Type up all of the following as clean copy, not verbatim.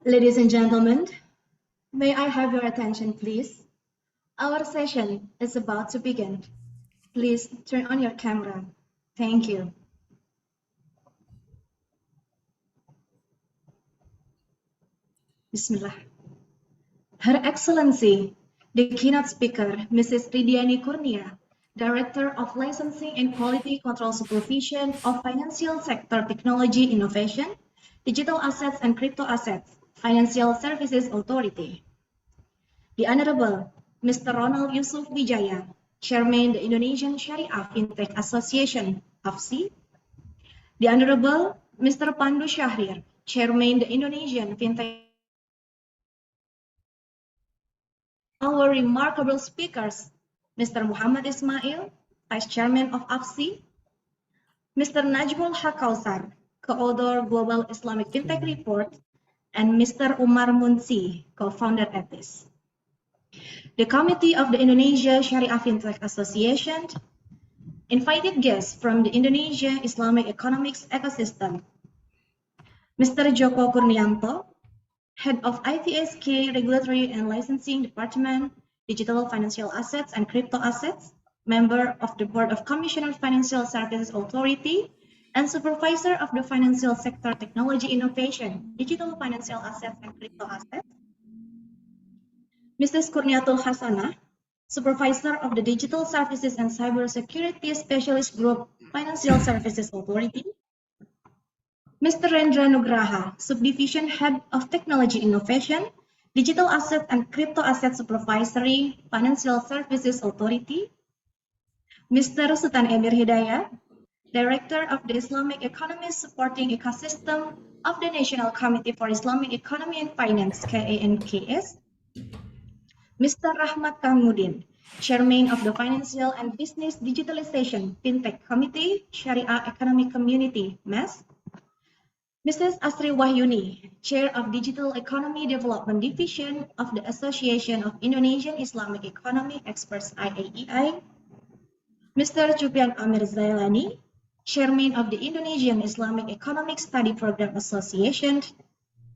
Ladies and gentlemen, may I have your attention, please? Our session is about to begin. Please turn on your camera. Thank you. Bismillah. Her Excellency, the keynote speaker, Mrs. Ridiani Kurnia, Director of Licensing and Quality Control Supervision of Financial Sector Technology Innovation, Digital Assets and Crypto Assets, Financial Services Authority. The Honorable Mr. Ronald Yusuf Wijaya, Chairman the Indonesian Sharia Fintech Association, AFSI. The Honorable Mr. Pandu Syahrir, Chairman the Indonesian Fintech. Our remarkable speakers, Mr. Muhammad Ismail, Vice Chairman of AFSI, Mr. Najmul Hakausar, co-author Global Islamic Fintech Report, and Mr. Umar Munsi, co-founder at this. The Committee of the Indonesia Sharia Fintech Association, invited guests from the Indonesia Islamic Economics Ecosystem, Mr. Joko Kurnianto, Head of ITSK Regulatory and Licensing Department, Digital Financial Assets and Crypto Assets, member of the Board of Commissioners Financial Services Authority, and Supervisor of the Financial Sector Technology Innovation, Digital Financial Assets and Crypto Assets, Mrs. Kurniatul Hasanah, Supervisor of the Digital Services and Cybersecurity Specialist Group, Financial Services Authority, Mr. Rendra Nugraha, Subdivision Head of Technology Innovation, Digital Asset and Crypto Asset Supervisory, Financial Services Authority, Mr. Sultan Emir Hidayat, Director of the Islamic Economy Supporting Ecosystem of the National Committee for Islamic Economy and Finance, KANKS, Mr. Rahmat Kamudin, Chairman of the Financial and Business Digitalization Fintech Committee, Sharia Economic Community, MES, Mrs. Asri Wahyuni, Chair of Digital Economy Development Division of the Association of Indonesian Islamic Economy Experts IAEI, Mr. Jupian Amir Zailani, Chairman of the Indonesian Islamic Economic Study Program Association,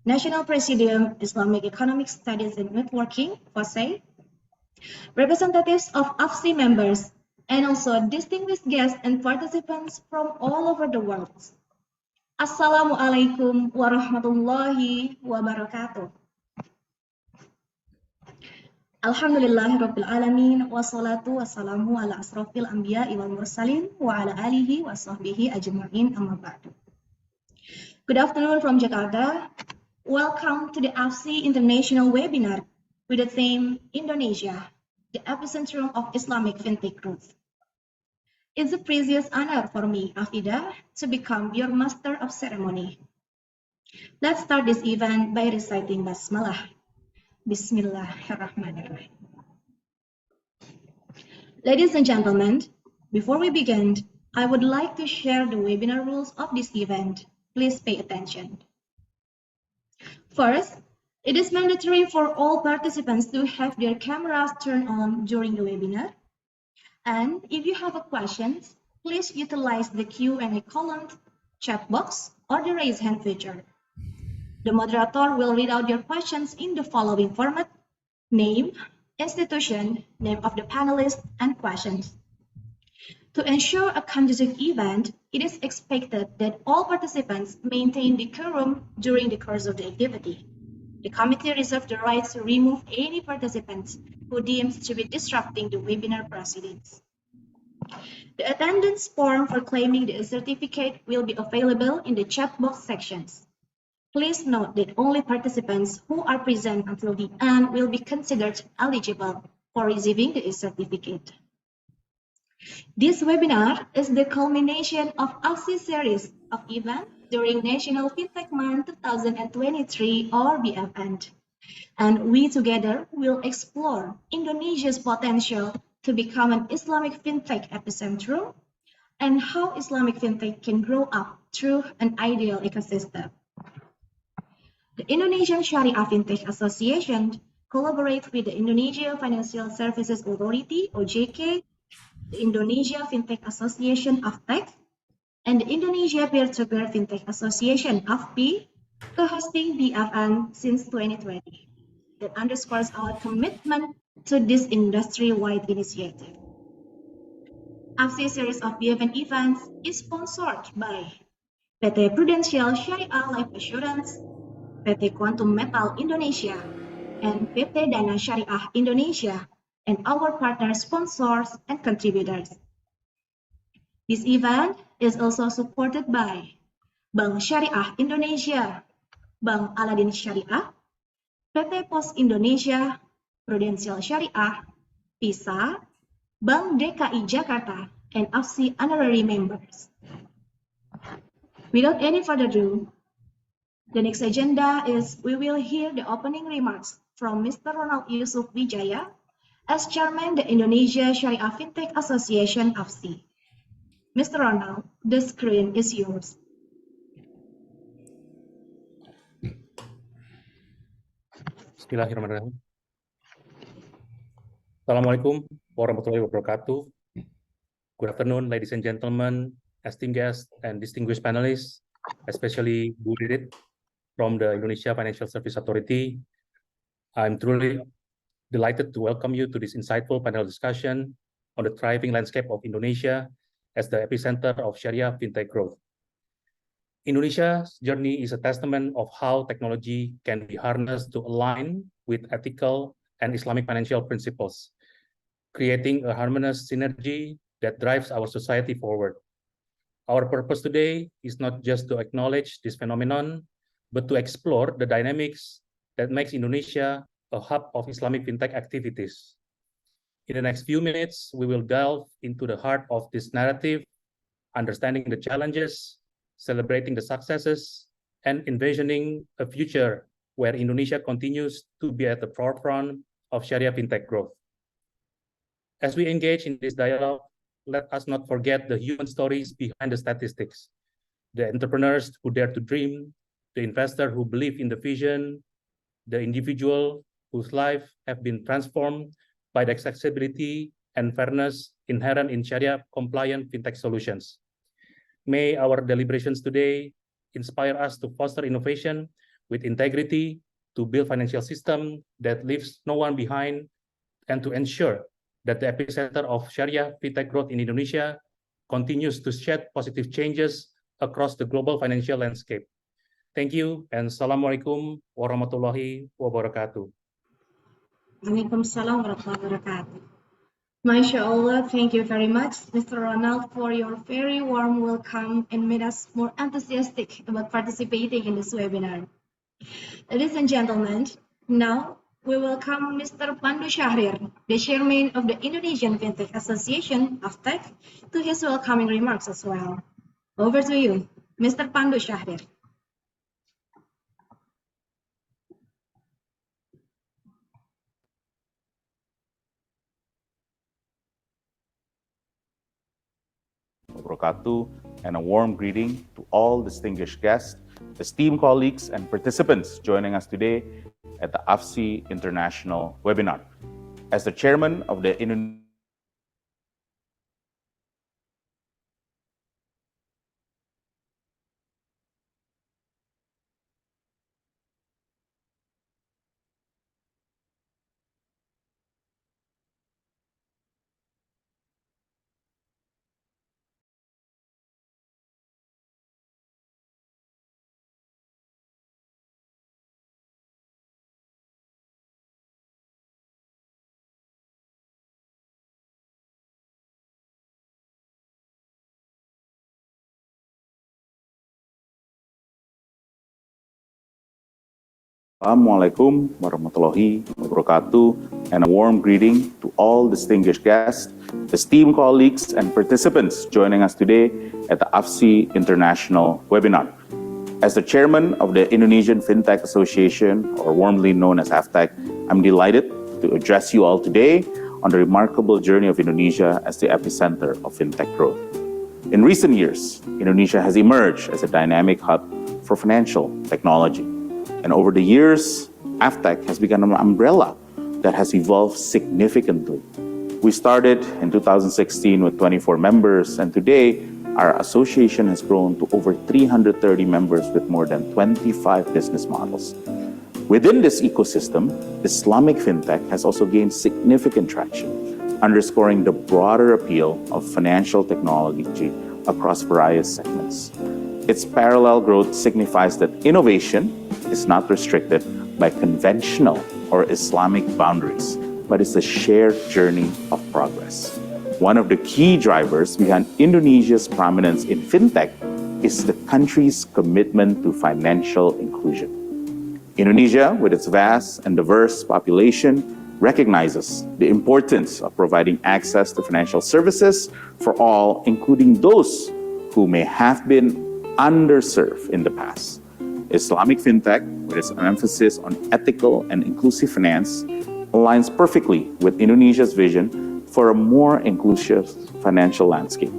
National Presidium Islamic Economic Studies and Networking, FOSE, representatives of AFSI members, and also distinguished guests and participants from all over the world. Assalamualaikum warahmatullahi wabarakatuh. Alhamdulillahirabbil alamin wassalatu wassalamu ala asrofil anbiya'i wal mursalin wa ala alihi wa sahbihi ajma'in amma ba'du. Good afternoon from Jakarta. Welcome to the AFSI International Webinar with the theme Indonesia, the Epicentrum of Islamic Fintech Growth. It's a precious honor for me, Afida, to become your master of ceremony. Let's start this event by reciting Basmalah. Bismillahirrahmanirrahim. Ladies and gentlemen, before we begin, I would like to share the webinar rules of this event. Please pay attention. First, it is mandatory for all participants to have their cameras turned on during the webinar. And if you have a question, please utilize the Q&A column, chat box, or the raise hand feature. The moderator will read out your questions in the following format: name, institution, name of the panelist, and questions. To ensure a conducive event, it is expected that all participants maintain decorum during the course of the activity. The committee reserves the right to remove any participants who deems to be disrupting the webinar proceedings. The attendance form for claiming the certificate will be available in the chat box sections. Please note that only participants who are present until the end will be considered eligible for receiving the certificate. This webinar is the culmination of AFSI series of events during National Fintech Month 2023 or BFN. And we together will explore Indonesia's potential to become an Islamic Fintech epicentrum and how Islamic Fintech can grow up through an ideal ecosystem. The Indonesian Sharia Fintech Association collaborates with the Indonesia Financial Services Authority, OJK, the Indonesia Fintech Association, AFTEC, and the Indonesia Peer-to-Peer Fintech Association, AFPI, co-hosting the FN since 2020. That underscores our commitment to this industry-wide initiative. AFSI series of events is sponsored by PT Prudential Syariah Life Assurance, PT Quantum Metal Indonesia, and PT Dana Syariah Indonesia, and our partner sponsors and contributors. This event is also supported by Bank Syariah Indonesia, Bank Aladin Syariah, PT Pos Indonesia, Prudential Syariah, PISA, Bank DKI Jakarta, and AFSI honorary members. Without any further ado, the next agenda is we will hear the opening remarks from Mr. Ronald Yusuf Wijaya as Chairman the Indonesia Sharia Fintech Association AFSI. Mr. Ronald, the screen is yours. Bismillahirrahmanirrahim. Assalamualaikum warahmatullahi wabarakatuh. Good afternoon, ladies and gentlemen, esteemed guests and distinguished panelists, especially Bu Didit from the Indonesia Financial Service Authority. I'm truly delighted to welcome you to this insightful panel discussion on the thriving landscape of Indonesia as the epicenter of Sharia fintech growth. Indonesia's journey is a testament of how technology can be harnessed to align with ethical and Islamic financial principles, creating a harmonious synergy that drives our society forward. Our purpose today is not just to acknowledge this phenomenon, but to explore the dynamics that makes Indonesia a hub of Islamic fintech activities. In the next few minutes, we will delve into the heart of this narrative, understanding the challenges, celebrating the successes, and envisioning a future where Indonesia continues to be at the forefront of Sharia fintech growth. As we engage in this dialogue, let us not forget the human stories behind the statistics, the entrepreneurs who dare to dream, the investor who believe in the vision, the individual whose life have been transformed by the accessibility and fairness inherent in Sharia-compliant fintech solutions. May our deliberations today inspire us to foster innovation with integrity, to build financial system that leaves no one behind, and to ensure that the epicenter of Sharia fintech growth in Indonesia continues to shed positive changes across the global financial landscape. Thank you, and Assalamualaikum warahmatullahi wabarakatuh. Waalaikumsalam warahmatullahi wabarakatuh. MashaAllah, thank you very much, Mr. Ronald, for your very warm welcome and made us more enthusiastic about participating in this webinar. Ladies and gentlemen, now we welcome Mr. Pandu Syahrir, the chairman of the Indonesian Fintech Association, AFTEC, to his welcoming remarks as well. Over to you, Mr. Pandu Syahrir. And a warm greeting to all distinguished guests, esteemed colleagues, and participants joining us today at the AFSI International webinar. As the chairman of the Indonesian Assalamualaikum warahmatullahi wabarakatuh, and a warm greeting to all distinguished guests, esteemed colleagues, and participants joining us today at the AFSI International webinar. As the chairman of the Indonesian Fintech Association, or warmly known as AFTEC, I'm delighted to address you all today on the remarkable journey of Indonesia as the epicenter of fintech growth. In recent years, Indonesia has emerged as a dynamic hub for financial technology. And over the years, AFTEC has become an umbrella that has evolved significantly. We started in 2016 with 24 members, and today Our association has grown to over 330 members with more than 25 business models. Within this ecosystem, Islamic Fintech has also gained significant traction, underscoring the broader appeal of financial technology across various segments. Its parallel growth signifies that innovation is not restricted by conventional or Islamic boundaries, but is a shared journey of progress. One of the key drivers behind Indonesia's prominence in fintech is the country's commitment to financial inclusion. Indonesia, with its vast and diverse population, recognizes the importance of providing access to financial services for all, including those who may have been underserved in the past. Islamic Fintech, with its emphasis on ethical and inclusive finance, aligns perfectly with Indonesia's vision for a more inclusive financial landscape.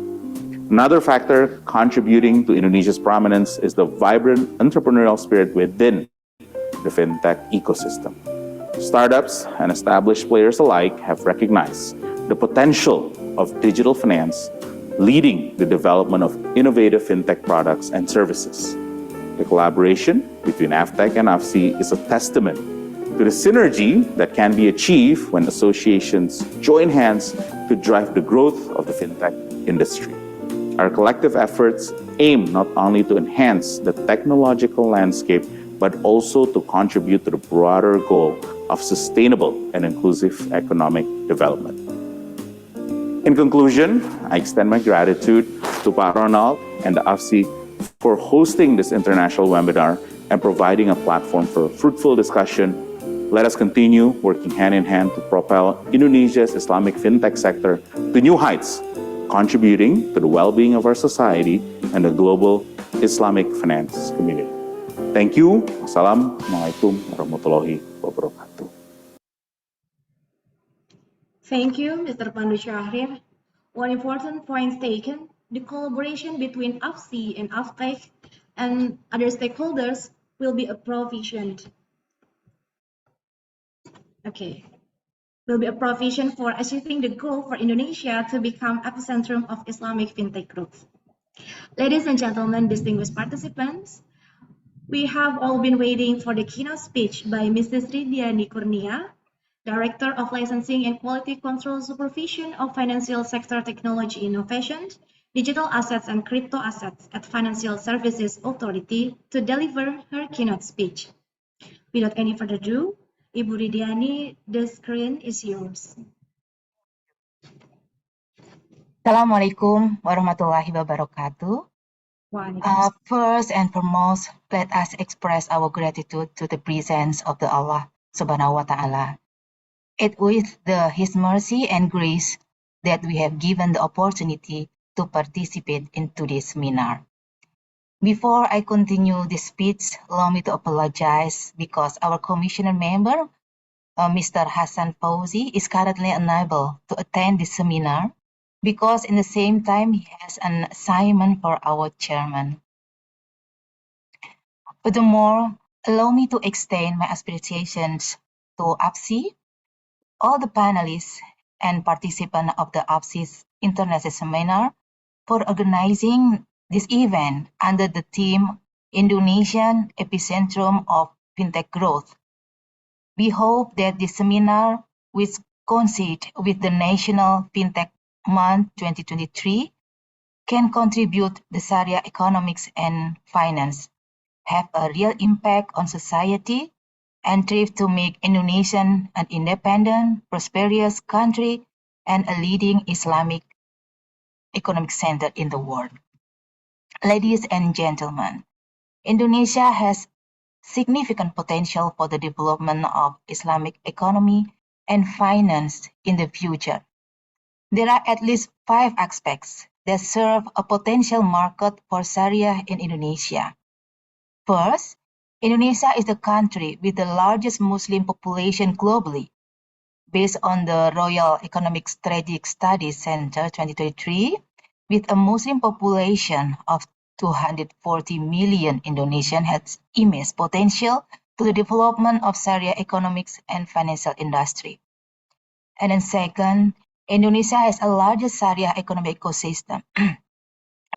Another factor contributing to Indonesia's prominence is the vibrant entrepreneurial spirit within the fintech ecosystem. Startups and established players alike have recognized the potential of digital finance, leading the development of innovative fintech products and services. The collaboration between AFTEC and AFSI is a testament to the synergy that can be achieved when associations join hands to drive the growth of the fintech industry. Our collective efforts aim not only to enhance the technological landscape, but also to contribute to the broader goal of sustainable and inclusive economic development. In conclusion, I extend my gratitude to Pak Ronald and the AFSI for hosting this international webinar and providing a platform for fruitful discussion. Let us continue working hand in hand to propel Indonesia's Islamic fintech sector to new heights, contributing to the well-being of our society and the global Islamic finance community. Thank you. Assalamualaikum warahmatullahi wabarakatuh. Thank you, Mr. Pandu Syahrir. One important point taken, the collaboration between AFSI and AFTEC and other stakeholders will be provisioned. Will be a provision for achieving the goal for Indonesia to become epicentrum of Islamic fintech growth. Ladies and gentlemen, distinguished participants, we have all been waiting for the keynote speech by Mrs. Ridiani Kurnia, Director of Licensing and Quality Control Supervision of Financial Sector Technology Innovation, Digital Assets and Crypto Assets at Financial Services Authority, to deliver her keynote speech. Without any further ado, Ibu Ridiani, the screen is yours. Assalamualaikum warahmatullahi wabarakatuh. First and foremost, let us express our gratitude to the presence of the Allah Subhanahu wa Ta'ala. It with His mercy and grace that we have given the opportunity to participate in today's seminar. Before I continue this speech, allow me to apologize because our commissioner member, Mr. Hassan Fauzi, is currently unable to attend this seminar because in the same time he has an assignment for our chairman. Furthermore, allow me to extend my appreciations to AFSI, all the panelists and participants of the AFSI's International Seminar for organizing this event under the theme Indonesian Epicentrum of Fintech Growth. We hope that this seminar, which coincides with the National Fintech Month 2023, can contribute the Sharia economics and finance, have a real impact on society, and strive to make Indonesia an independent, prosperous country and a leading Islamic economic center in the world. Ladies and gentlemen, Indonesia has significant potential for the development of Islamic economy and finance in the future. There are at least 5 aspects that serve a potential market for Sharia in Indonesia. First, Indonesia is the country with the largest Muslim population globally. Based on the Royal Economic Strategic Studies Center 2023, with a Muslim population of 240 million, Indonesian has immense potential to the development of Sharia economics and financial industry. And then second, Indonesia has a largest Sharia economic ecosystem.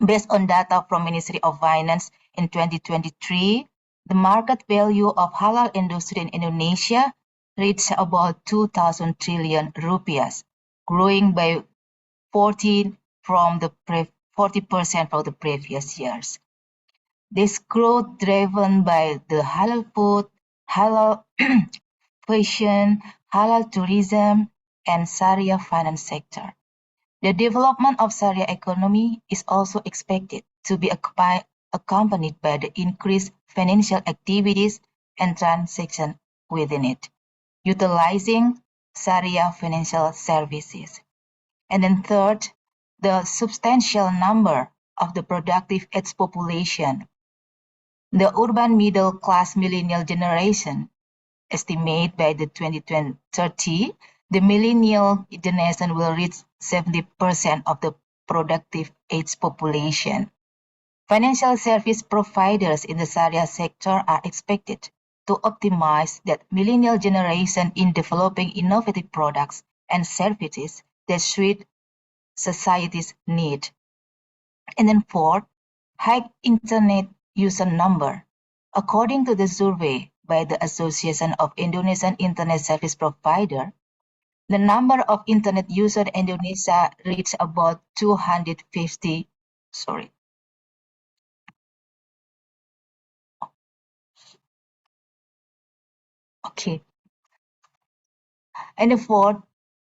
Based on data from Ministry of Finance in 2023, the market value of halal industry in Indonesia reached about 2,000 trillion rupiah, growing by 40% from the previous years. This growth driven by the halal food, halal fashion, halal tourism, and Sharia finance sector. The development of Sharia economy is also expected to be accompanied by the increased financial activities and transactions within it, utilizing Sharia financial services. And then third, the substantial number of the productive age population. The urban middle class millennial generation estimate by the 2030, the millennial generation will reach 70% of the productive age population. Financial service providers in the Sharia sector are expected to optimize that millennial generation in developing innovative products and services that suit society's need. And then fourth, high internet user number. According to the survey by the Association of Indonesian Internet Service Provider, the number of internet users in Indonesia reached about 250. And the fourth,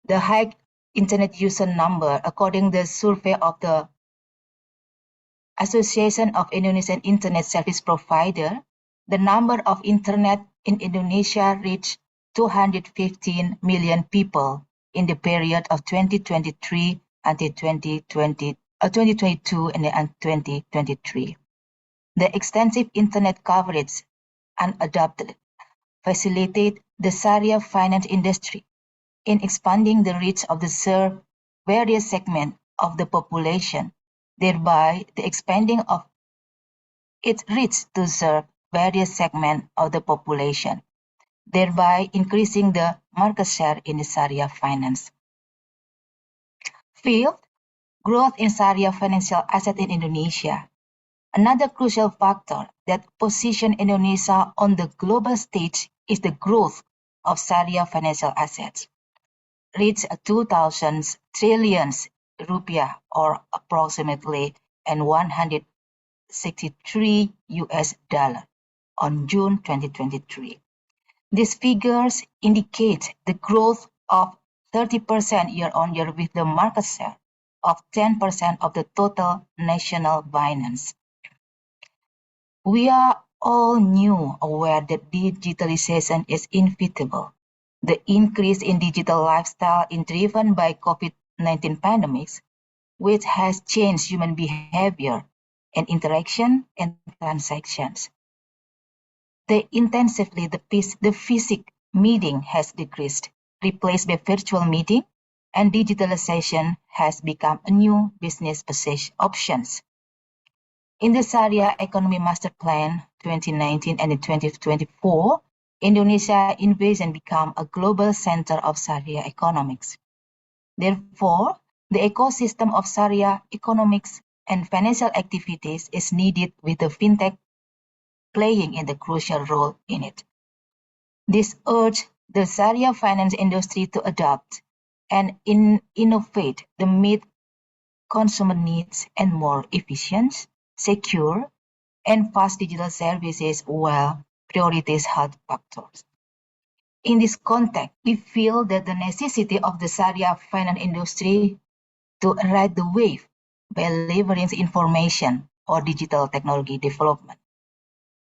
the high internet user number, according to the survey of the Association of Indonesian Internet Service Provider, the number of internet in Indonesia reached 215 million people in the period of 2023 until 2022 and 2023. The extensive internet coverage unadopted facilitate the Sharia finance industry in expanding the reach of the served various segments of the population, thereby the expanding of its reach to serve various segments of the population, thereby increasing the market share in the Sharia finance. Fifth, growth in Sharia financial assets in Indonesia. Another crucial factor that positions Indonesia on the global stage is the growth of Sharia financial assets, reached 2,000 trillion rupiah or approximately $163 on June 2023. These figures indicate the growth of 30% year-on-year with the market share of 10% of the total national finance. We are all aware that digitalization is inevitable. The increase in digital lifestyle is driven by COVID-19 pandemics, which has changed human behavior and interaction and transactions. The physical meeting has decreased, replaced by virtual meeting, and digitalization has become a new business options. In the Sharia Economy Master Plan 2019 and 2024, Indonesia envisioned become a global center of Sharia economics. Therefore, the ecosystem of Sharia economics and financial activities is needed with the Fintech playing a crucial role in it. This urged the Sharia finance industry to adopt and innovate to meet consumer needs and more efficient, secure, and fast digital services while prioritize health factors. In this context, we feel that the necessity of the Sharia finance industry to ride the wave by leveraging information or digital technology development.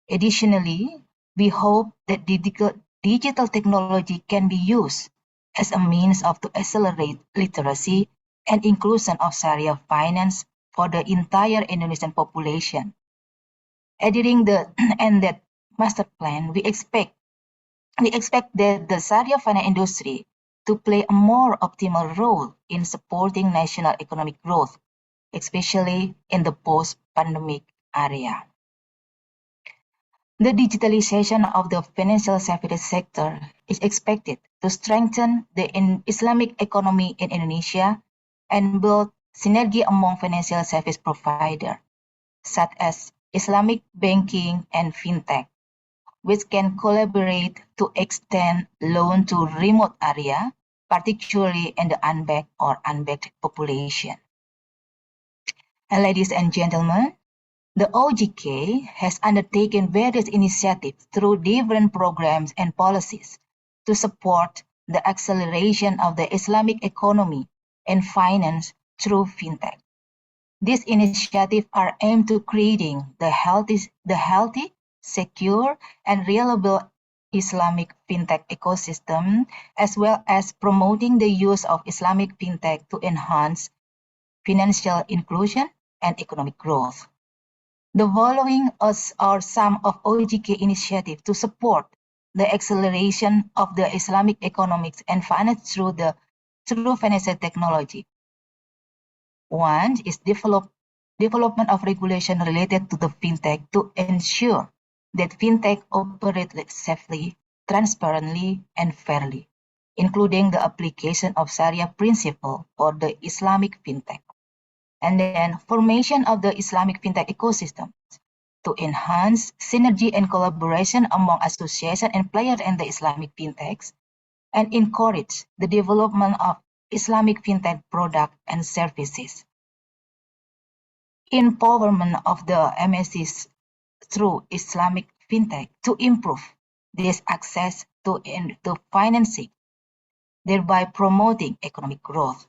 Additionally, we hope that digital technology can be used as a means to accelerate literacy and inclusion of Sharia finance for the entire Indonesian population. During that master plan, we expect that the Sharia finance industry to play a more optimal role in supporting national economic growth, especially in the post-pandemic area. The digitalization of the financial services sector is expected to strengthen the Islamic economy in Indonesia and build synergy among financial service providers, such as Islamic banking and Fintech, which can collaborate to extend loan to remote area, particularly in the unbanked or unbanked population. And ladies and gentlemen, the OGK has undertaken various initiatives through different programs and policies to support the acceleration of the Islamic economy and finance through fintech. These initiatives are aimed to creating the healthy, secure, and reliable Islamic fintech ecosystem, as well as promoting the use of Islamic fintech to enhance financial inclusion and economic growth. The following are some of OGK initiatives to support the acceleration of the Islamic economics and finance through financial technology. One is development of regulation related to the fintech to ensure that fintech operates safely, transparently, and fairly, including the application of Sharia principle for the Islamic fintech. And then formation of the Islamic fintech ecosystem to enhance synergy and collaboration among associations and players in the Islamic fintechs, and encourage the development of Islamic fintech products and services. Empowerment of the MSCs through Islamic fintech to improve this access to financing, thereby promoting economic growth.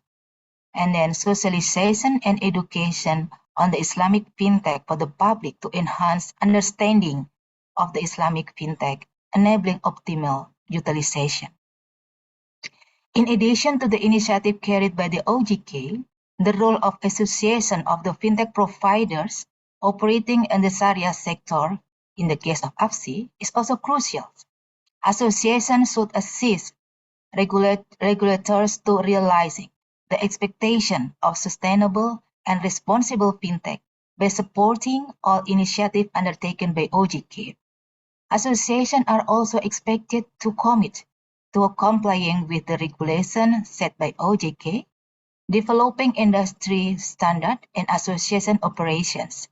And then socialization and education on the Islamic fintech for the public to enhance understanding of the Islamic fintech, enabling optimal utilization. In addition to the initiative carried by the OGK, the role of association of the fintech providers operating in the Sharia sector, in the case of AFSI, is also crucial. Association should assist regulators to realizing the expectation of sustainable and responsible fintech by supporting all initiatives undertaken by OGK. Associations are also expected to commit to complying with the regulation set by OGK, developing industry standard and association operations,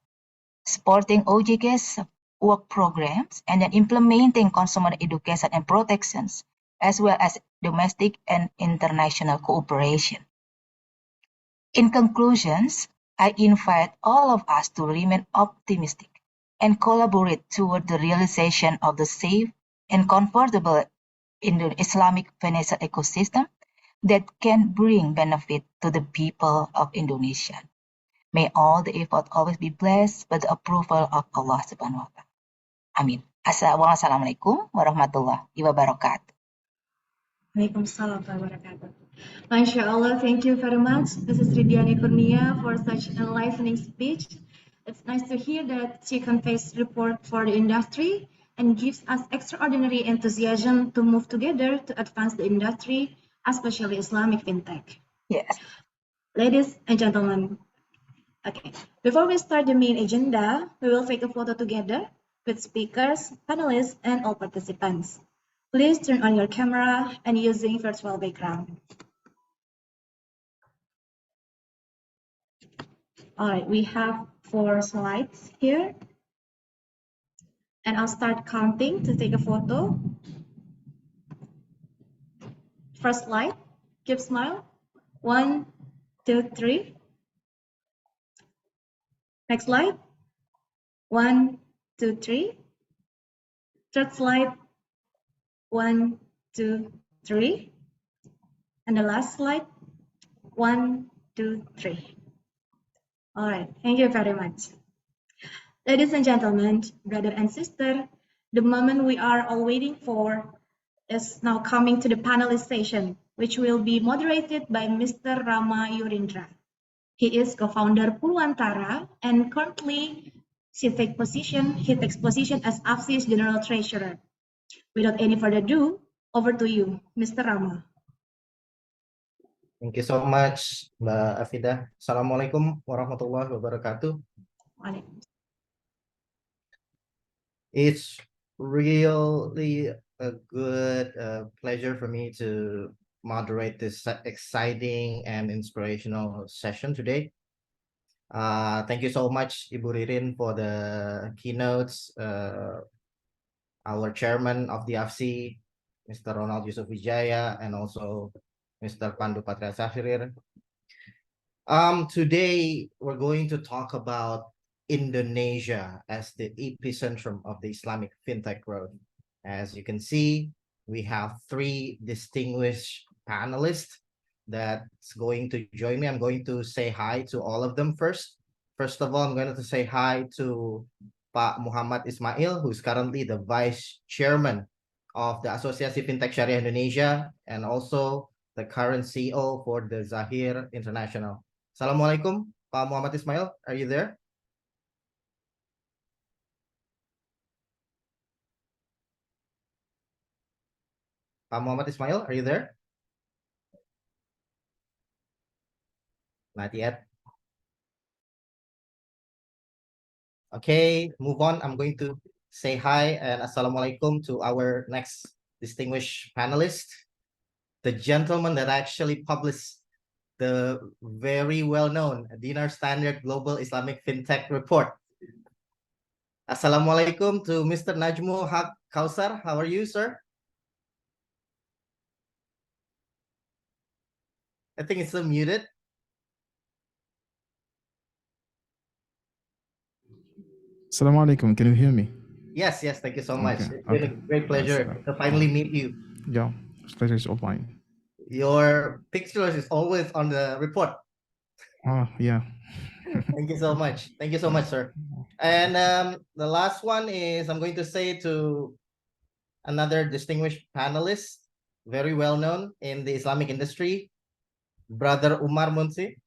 supporting OGK's work programs, and then implementing consumer education and protections, as well as domestic and international cooperation. In conclusions, I invite all of us to remain optimistic and collaborate toward the realization of the safe and comfortable Islamic financial ecosystem that can bring benefit to the people of Indonesia. May all the effort always be blessed by the approval of Allah Subhanahu wa Ta'ala. Amin. Assalamualaikum warahmatullahi wabarakatuh. Waalaikumsalam warahmatullahi wabarakatuh. MashaAllah, thank you very much. This is Ridiani Kurnia for such an enlightening speech. It's nice to hear that she conveys report for the industry and gives us extraordinary enthusiasm to move together to advance the industry, especially Islamic fintech. Yes. Ladies and gentlemen, okay, before we start the main agenda, we will take a photo together with speakers, panelists, and all participants. Please turn on your camera and using virtual background. All right, we have 4 slides here. And I'll start counting to take a photo. First slide, keep smile. 1, 2, 3. Next slide. 1, 2, 3. Third slide. 1, 2, 3. And the last slide. 1, 2, 3. All right, thank you very much. Ladies and gentlemen, brother and sister, the moment we are all waiting for is now coming to the panelist session, which will be moderated by Mr. Rama Yurindra. He is co-founder Purwantara and currently he takes position as AFSI's General Treasurer. Without any further ado, over to you, Mr. Rama. Thank you so much, Mbak Afida. Assalamualaikum warahmatullahi wabarakatuh. It's really a good pleasure for me to moderate this exciting and inspirational session today. Thank you so much, Ibu Ririn, for the keynotes. Our chairman of the AFSI, Mr. Ronald Yusuf Wijaya, and also Mr. Pandu Patria Safirir. Today, we're going to talk about Indonesia as the epicentrum of the Islamic fintech growth. As you can see, we have three distinguished panelists that's going to join me. I'm going to say hi to all of them first. First of all, I'm going to say hi to Pak Muhammad Ismail, who's currently the Vice Chairman of the Asosiasi Fintech Syariah Indonesia, and also the current CEO for the Zahir International. Assalamualaikum, Pak Muhammad Ismail, are you there? Pak Muhammad Ismail, are you there? Not yet. Okay, move on. I'm going to say hi and assalamualaikum to our next distinguished panelist, the gentleman that actually published the very well-known Dinar Standard Global Islamic FinTech Report. Assalamualaikum to Mr. Najmul Haq Kausar. How are you, sir? I think it's still muted. Assalamualaikum, can you hear me? Yes, thank you so much. Okay, It's been a great pleasure to finally meet you. Yeah, pleasure is all mine. Your picture is always on the report. Oh, yeah. Thank you so much. Thank you so much, sir. And the last one is I'm going to say to another distinguished panelist, very well known in the Islamic industry, Brother Umar Munsi.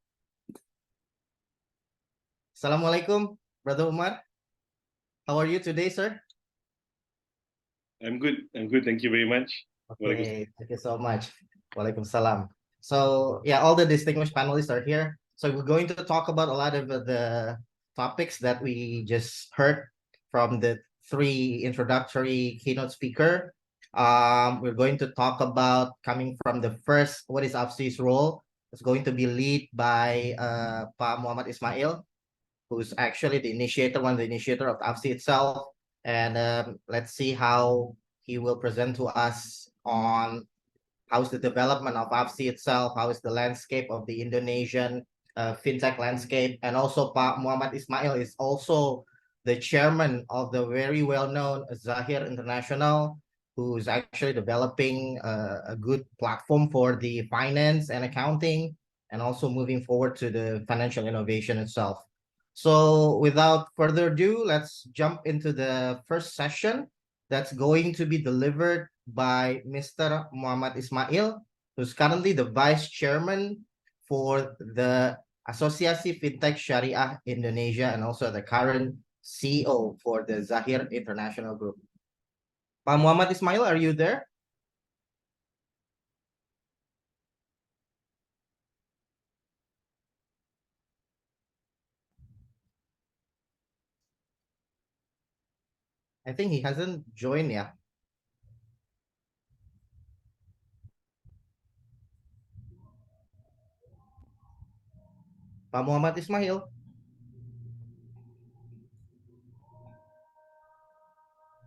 Assalamualaikum, Brother Umar. How are you today, sir? I'm good. Thank you very much. Okay, thank you so much. Waalaikumsalam. So yeah, all the distinguished panelists are here. So we're going to talk about a lot of the topics that we just heard from the three introductory keynote speaker. We're going to talk about coming from the first, what is AFSI's role? It's going to be led by Pa Muhammad Ismail, who's actually one of the initiator of AFSI itself. And let's see how he will present to us on how's the development of AFSI itself, how is the landscape of the Indonesian fintech landscape. And also Pak Muhammad Ismail is also the chairman of the very well-known Zahir International, who is actually developing a good platform for the finance and accounting, and also moving forward to the financial innovation itself. So without further ado, let's jump into the first session that's going to be delivered by Mr. Muhammad Ismail, who's currently the Vice Chairman for the Asosiasi Fintech Syariah Indonesia, and also the current CEO for the Zahir International Group. Pak Muhammad Ismail, are you there? I think he hasn't joined yet. Pak Muhammad Ismail.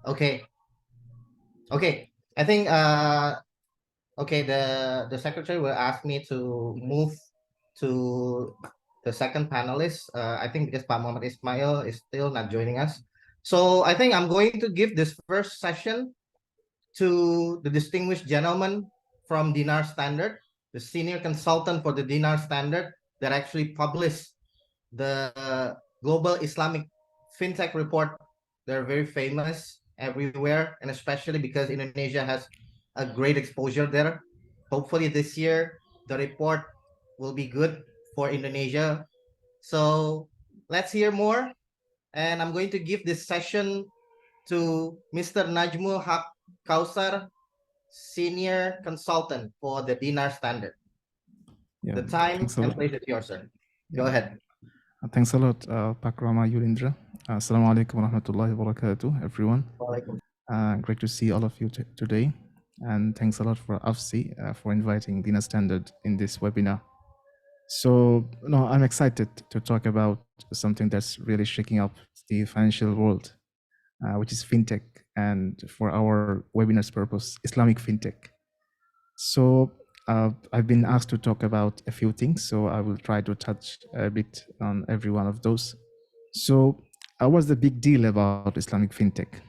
Okay. I think okay, the secretary will ask me to move to the second panelist. I think because Pak Muhammad Ismail is still not joining us. So I think I'm going to give this first session to the distinguished gentleman from Dinar Standard, the senior consultant for the Dinar Standard that actually published the Global Islamic FinTech Report. They're very famous everywhere, and especially because Indonesia has a great exposure there. Hopefully this year, the report will be good for Indonesia. So let's hear more. And I'm going to give this session to Mr. Najmul Haq Kausar, Senior Consultant for the Dinar Standard. Yeah, The time and lot. place is yours, sir. Go ahead. Thanks a lot, Pak Rama Yulindra. Assalamualaikum warahmatullahi wabarakatuh, everyone. Great to see all of you today. And thanks a lot for AFSI for inviting Dina Standard in this webinar. So, no, I'm excited to talk about something that's really shaking up the financial world, which is fintech, and for our webinar's purpose, Islamic fintech. So I've been asked to talk about a few things, so I will try to touch a bit on every one of those. So what's the big deal about Islamic fintech?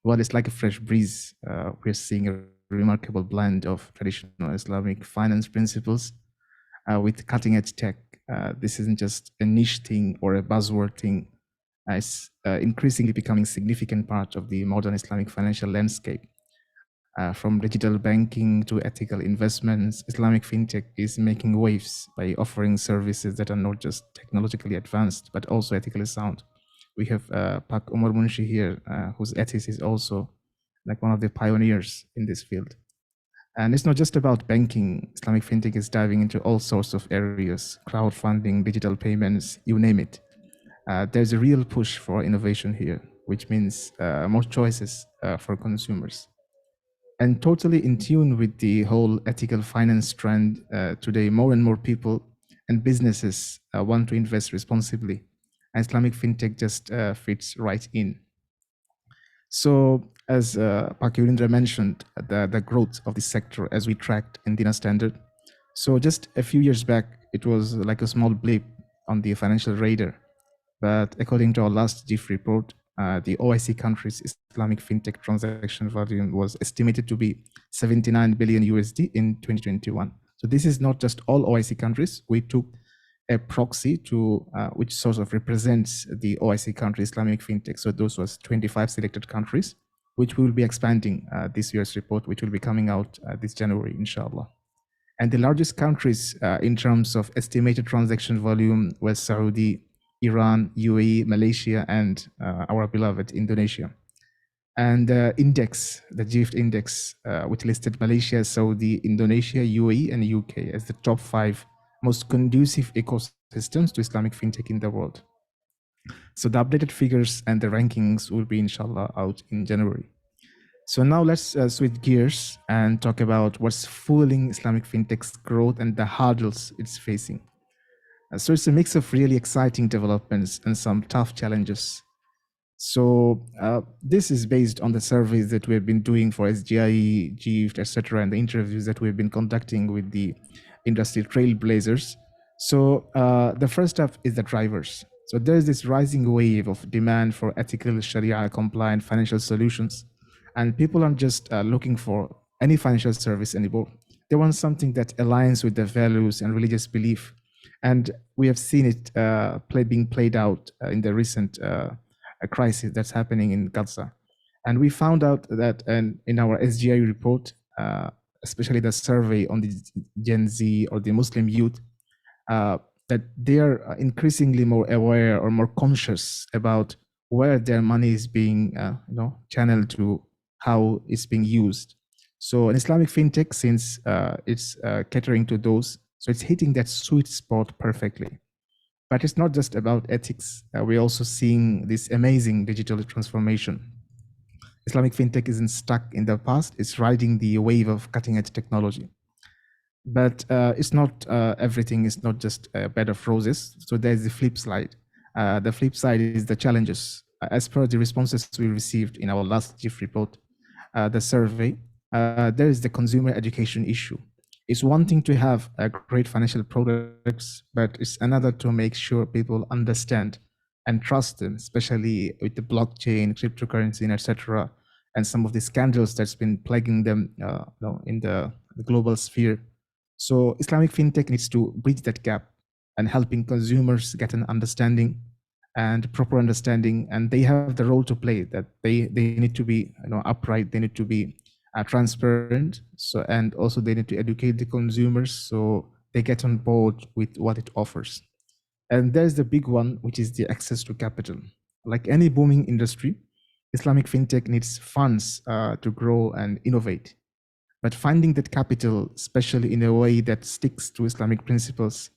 Well, it's like a fresh breeze. We're seeing a remarkable blend of traditional Islamic finance principles with cutting edge tech. This isn't just a niche thing or a buzzword thing. It's increasingly becoming a significant part of the modern Islamic financial landscape. From digital banking to ethical investments, Islamic fintech is making waves by offering services that are not just technologically advanced, but also ethically sound. We have Pak Omar Munshi here, whose ethics is also like one of the pioneers in this field. And it's not just about banking. Islamic fintech is diving into all sorts of areas, crowdfunding, digital payments, you name it. There's a real push for innovation here, which means more choices for consumers. And totally in tune with the whole ethical finance trend, today more and more people and businesses want to invest responsibly. And Islamic fintech just fits right in. So as Pak Yurindra mentioned, the growth of the sector as we tracked in Dina Standard. So just a few years back, it was like a small blip on the financial radar. But according to our last GIF report, the OIC countries' Islamic fintech transaction volume was estimated to be 79 billion USD in 2021. So this is not just all OIC countries. We took a proxy to which sort of represents the OIC country Islamic fintech. So those was 25 selected countries, which we will be expanding this year's report, which will be coming out this January, inshallah. And the largest countries in terms of estimated transaction volume were Saudi, Iran, UAE, Malaysia, and our beloved Indonesia. And index, the GIFT index, which listed Malaysia, Saudi, Indonesia, UAE, and UK as the top 5 most conducive ecosystems to Islamic fintech in the world. So the updated figures and the rankings will be, inshallah, out in January. So now let's switch gears and talk about what's fueling Islamic fintech's growth and the hurdles it's facing. So it's a mix of really exciting developments and some tough challenges. So this is based on the surveys that we've been doing for SGI, GIFT, etc., and the interviews that we've been conducting with the industry trailblazers. So the first up is the drivers. So there's this rising wave of demand for ethical Sharia-compliant financial solutions, and people aren't just looking for any financial service anymore. They want something that aligns with their values and religious belief. And we have seen it being played out in the recent crisis that's happening in Gaza. And we found out that in our SGI report, especially the survey on the Gen Z or the Muslim youth, that they are increasingly more aware or more conscious about where their money is being channeled to, how it's being used. So in Islamic fintech, since it's catering to those, so it's hitting that sweet spot perfectly. But it's not just about ethics. We're also seeing this amazing digital transformation. Islamic fintech isn't stuck in the past. It's riding the wave of cutting edge technology. But it's not everything is not just a bed of roses. So there's the flip side. The flip side is the challenges. As per the responses we received in our last GIF report, the survey, there is the consumer education issue. It's one thing to have great financial products, but it's another to make sure people understand and trust them, especially with the blockchain, cryptocurrency, and etc., and some of the scandals that's been plaguing them in the global sphere. So Islamic fintech needs to bridge that gap and helping consumers get an understanding and proper understanding, and they have the role to play. That they need to be upright, they need to be transparent. So and also they need to educate the consumers so they get on board with what it offers. And there's the big one, which is the access to capital. Like any booming industry, Islamic fintech needs funds to grow and innovate. But finding that capital, especially in a way that sticks to Islamic principles,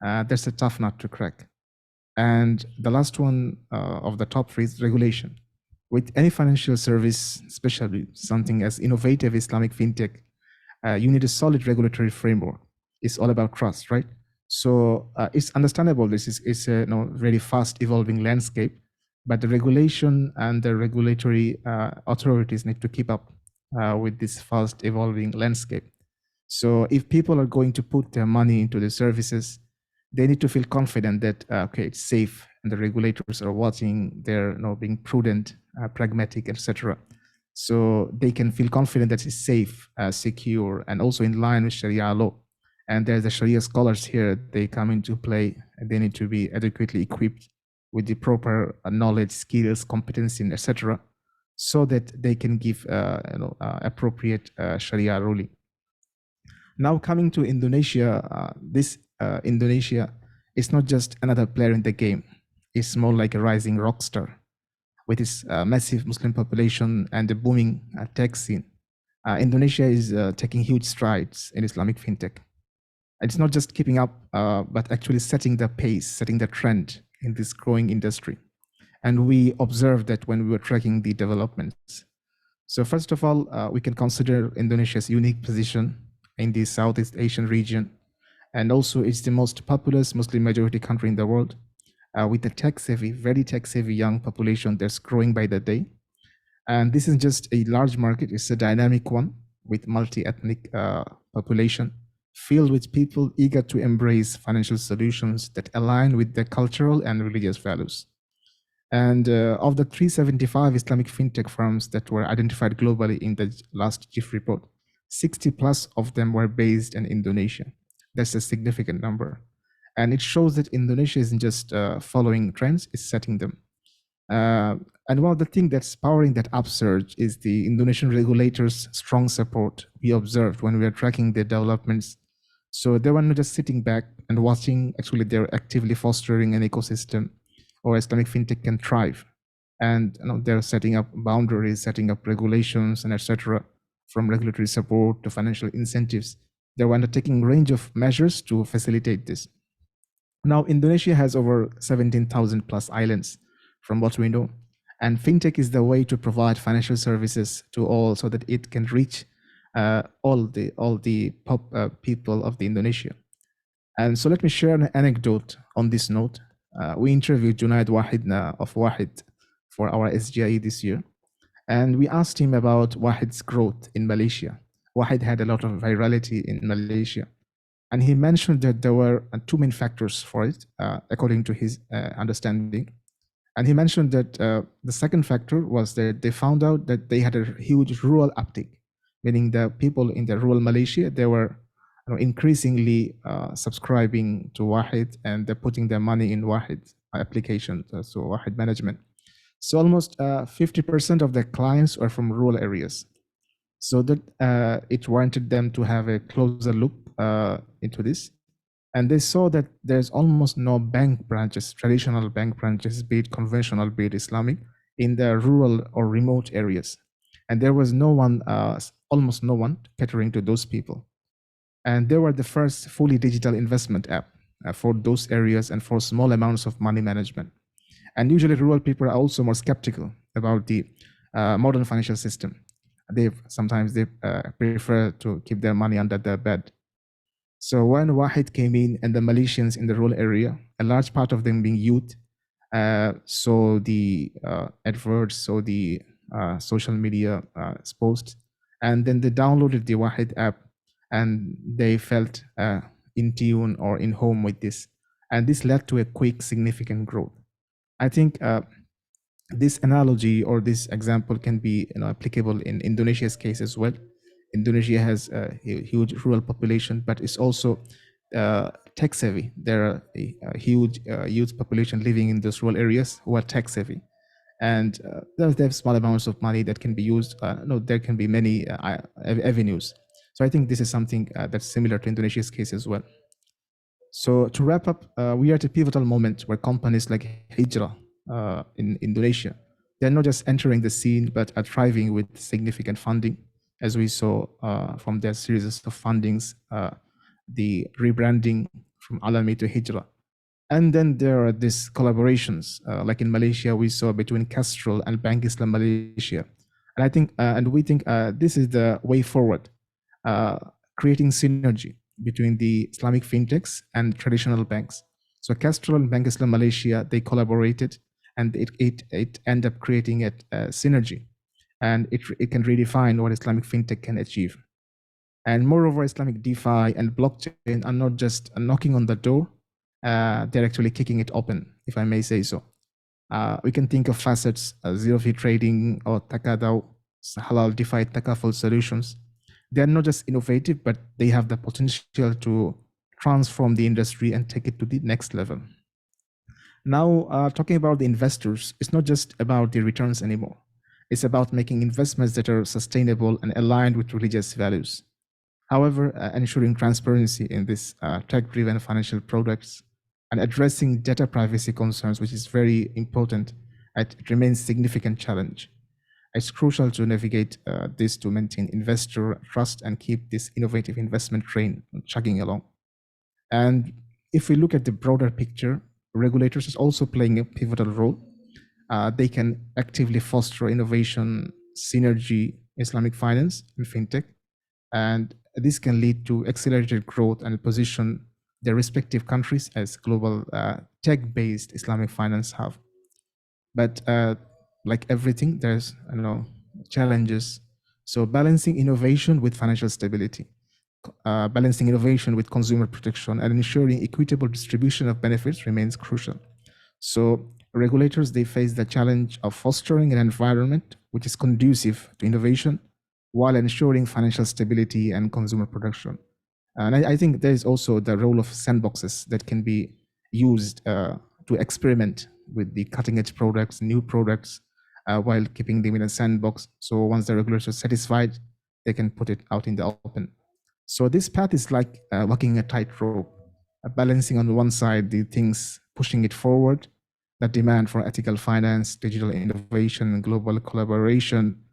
that's a tough nut to crack. And the last one of the top three is regulation. with any financial service, especially something as innovative Islamic fintech, you need a solid regulatory framework. It's all about trust, right? So it's understandable. This is a very fast evolving landscape, but the regulation and the regulatory authorities need to keep up with this fast evolving landscape. So if people are going to put their money into the services, they need to feel confident that okay, it's safe, and the regulators are watching. They're being prudent, pragmatic, etc. So they can feel confident that it's safe, secure, and also in line with Sharia law. And there's the Sharia scholars here. They come into play. And they need to be adequately equipped with the proper knowledge, skills, competency, etc., so that they can give appropriate Sharia ruling. Now coming to Indonesia, Indonesia is not just another player in the game. It's more like a rising rock star with its massive Muslim population and a booming tech scene. Indonesia is taking huge strides in Islamic fintech. It's not just keeping up, but actually setting the pace, setting the trend in this growing industry. And we observed that when we were tracking the developments. So first of all, we can consider Indonesia's unique position in the Southeast Asian region. And also it's the most populous Muslim majority country in the world, with a tech-savvy, very tech-savvy young population that's growing by the day. And this is just a large market. It's a dynamic one with multi-ethnic population, filled with people eager to embrace financial solutions that align with their cultural and religious values. And of the 375 Islamic fintech firms that were identified globally in the last GIF report, 60 plus of them were based in Indonesia. That's a significant number. And it shows that Indonesia isn't just following trends, it's setting them. And one of the things that's powering that upsurge is the Indonesian regulators' strong support we observed when we were tracking their developments. So they were not just sitting back and watching, actually they're actively fostering an ecosystem or Islamic fintech can thrive. And they're setting up boundaries, setting up regulations and etc., from regulatory support to financial incentives. They were undertaking a range of measures to facilitate this. Now, Indonesia has over 17,000 plus islands, from what we know. And fintech is the way to provide financial services to all so that it can reach all the people of the Indonesia. And so let me share an anecdote on this note. We interviewed Junaid Wahid of Wahid for our SGIE this year. And we asked him about Wahid's growth in Malaysia. Wahid had a lot of virality in Malaysia. And he mentioned that there were two main factors for it, according to his understanding. And he mentioned that the second factor was that they found out that they had a huge rural uptake, meaning the people in the rural Malaysia, they were increasingly subscribing to Wahid, and they're putting their money in Wahid application, so Wahid management. So almost 50% of their clients are from rural areas. So that it warranted them to have a closer look into this. And they saw that there's almost no bank branches, traditional bank branches, be it conventional, be it Islamic, in the rural or remote areas. And there was no one, almost no one catering to those people. And they were the first fully digital investment app for those areas and for small amounts of money management. And usually rural people are also more skeptical about the modern financial system. Sometimes they prefer to keep their money under their bed. So when Wahid came in and the Malaysians in the rural area, a large part of them being youth, saw the adverts, saw the social media posts, and then they downloaded the Wahid app and they felt in tune or in home with this. And this led to a quick, significant growth. I think this analogy or this example can be applicable in Indonesia's case as well. Indonesia has a huge rural population, but it's also tech savvy. There are a huge youth population living in those rural areas who are tech savvy. And they have small amounts of money that can be used. There can be many avenues. So I think this is something that's similar to Indonesia's case as well. So to wrap up, we are at a pivotal moment where companies like Hijrah in Indonesia, they're not just entering the scene, but are thriving with significant funding, as we saw from their series of fundings, the rebranding from Alami to Hijrah. And then there are these collaborations, like in Malaysia, we saw between Castrol and Bank Islam Malaysia. And I think, and we think this is the way forward, creating synergy between the Islamic fintechs and traditional banks. So Castrol and Bank Islam Malaysia, they collaborated, and it ended up creating a synergy, and it can redefine what Islamic fintech can achieve. And moreover, Islamic DeFi and blockchain are not just knocking on the door, they're actually kicking it open, if I may say so. We can think of facets, zero-fee trading or Takadao, halal DeFi takaful solutions. They're not just innovative, but they have the potential to transform the industry and take it to the next level. Now, talking about the investors, it's not just about the returns anymore. It's about making investments that are sustainable and aligned with religious values. However, ensuring transparency in these tech-driven financial products and addressing data privacy concerns, which is very important, it remains a significant challenge. It's crucial to navigate this to maintain investor trust and keep this innovative investment train chugging along. And if we look at the broader picture, regulators is also playing a pivotal role. They can actively foster innovation, synergy, Islamic finance, and fintech. And this can lead to accelerated growth and position their respective countries as global tech-based Islamic finance hub. But like everything, there's challenges. So balancing innovation with financial stability, balancing innovation with consumer protection, and ensuring equitable distribution of benefits remains crucial. So regulators, they face the challenge of fostering an environment which is conducive to innovation while ensuring financial stability and consumer protection. And I think there is also the role of sandboxes that can be used to experiment with the cutting edge products, new products, while keeping them in a sandbox. So once the regulators are satisfied, they can put it out in the open. So this path is like walking a tightrope, balancing on one side the things pushing it forward, the demand for ethical finance, digital innovation, and global collaboration.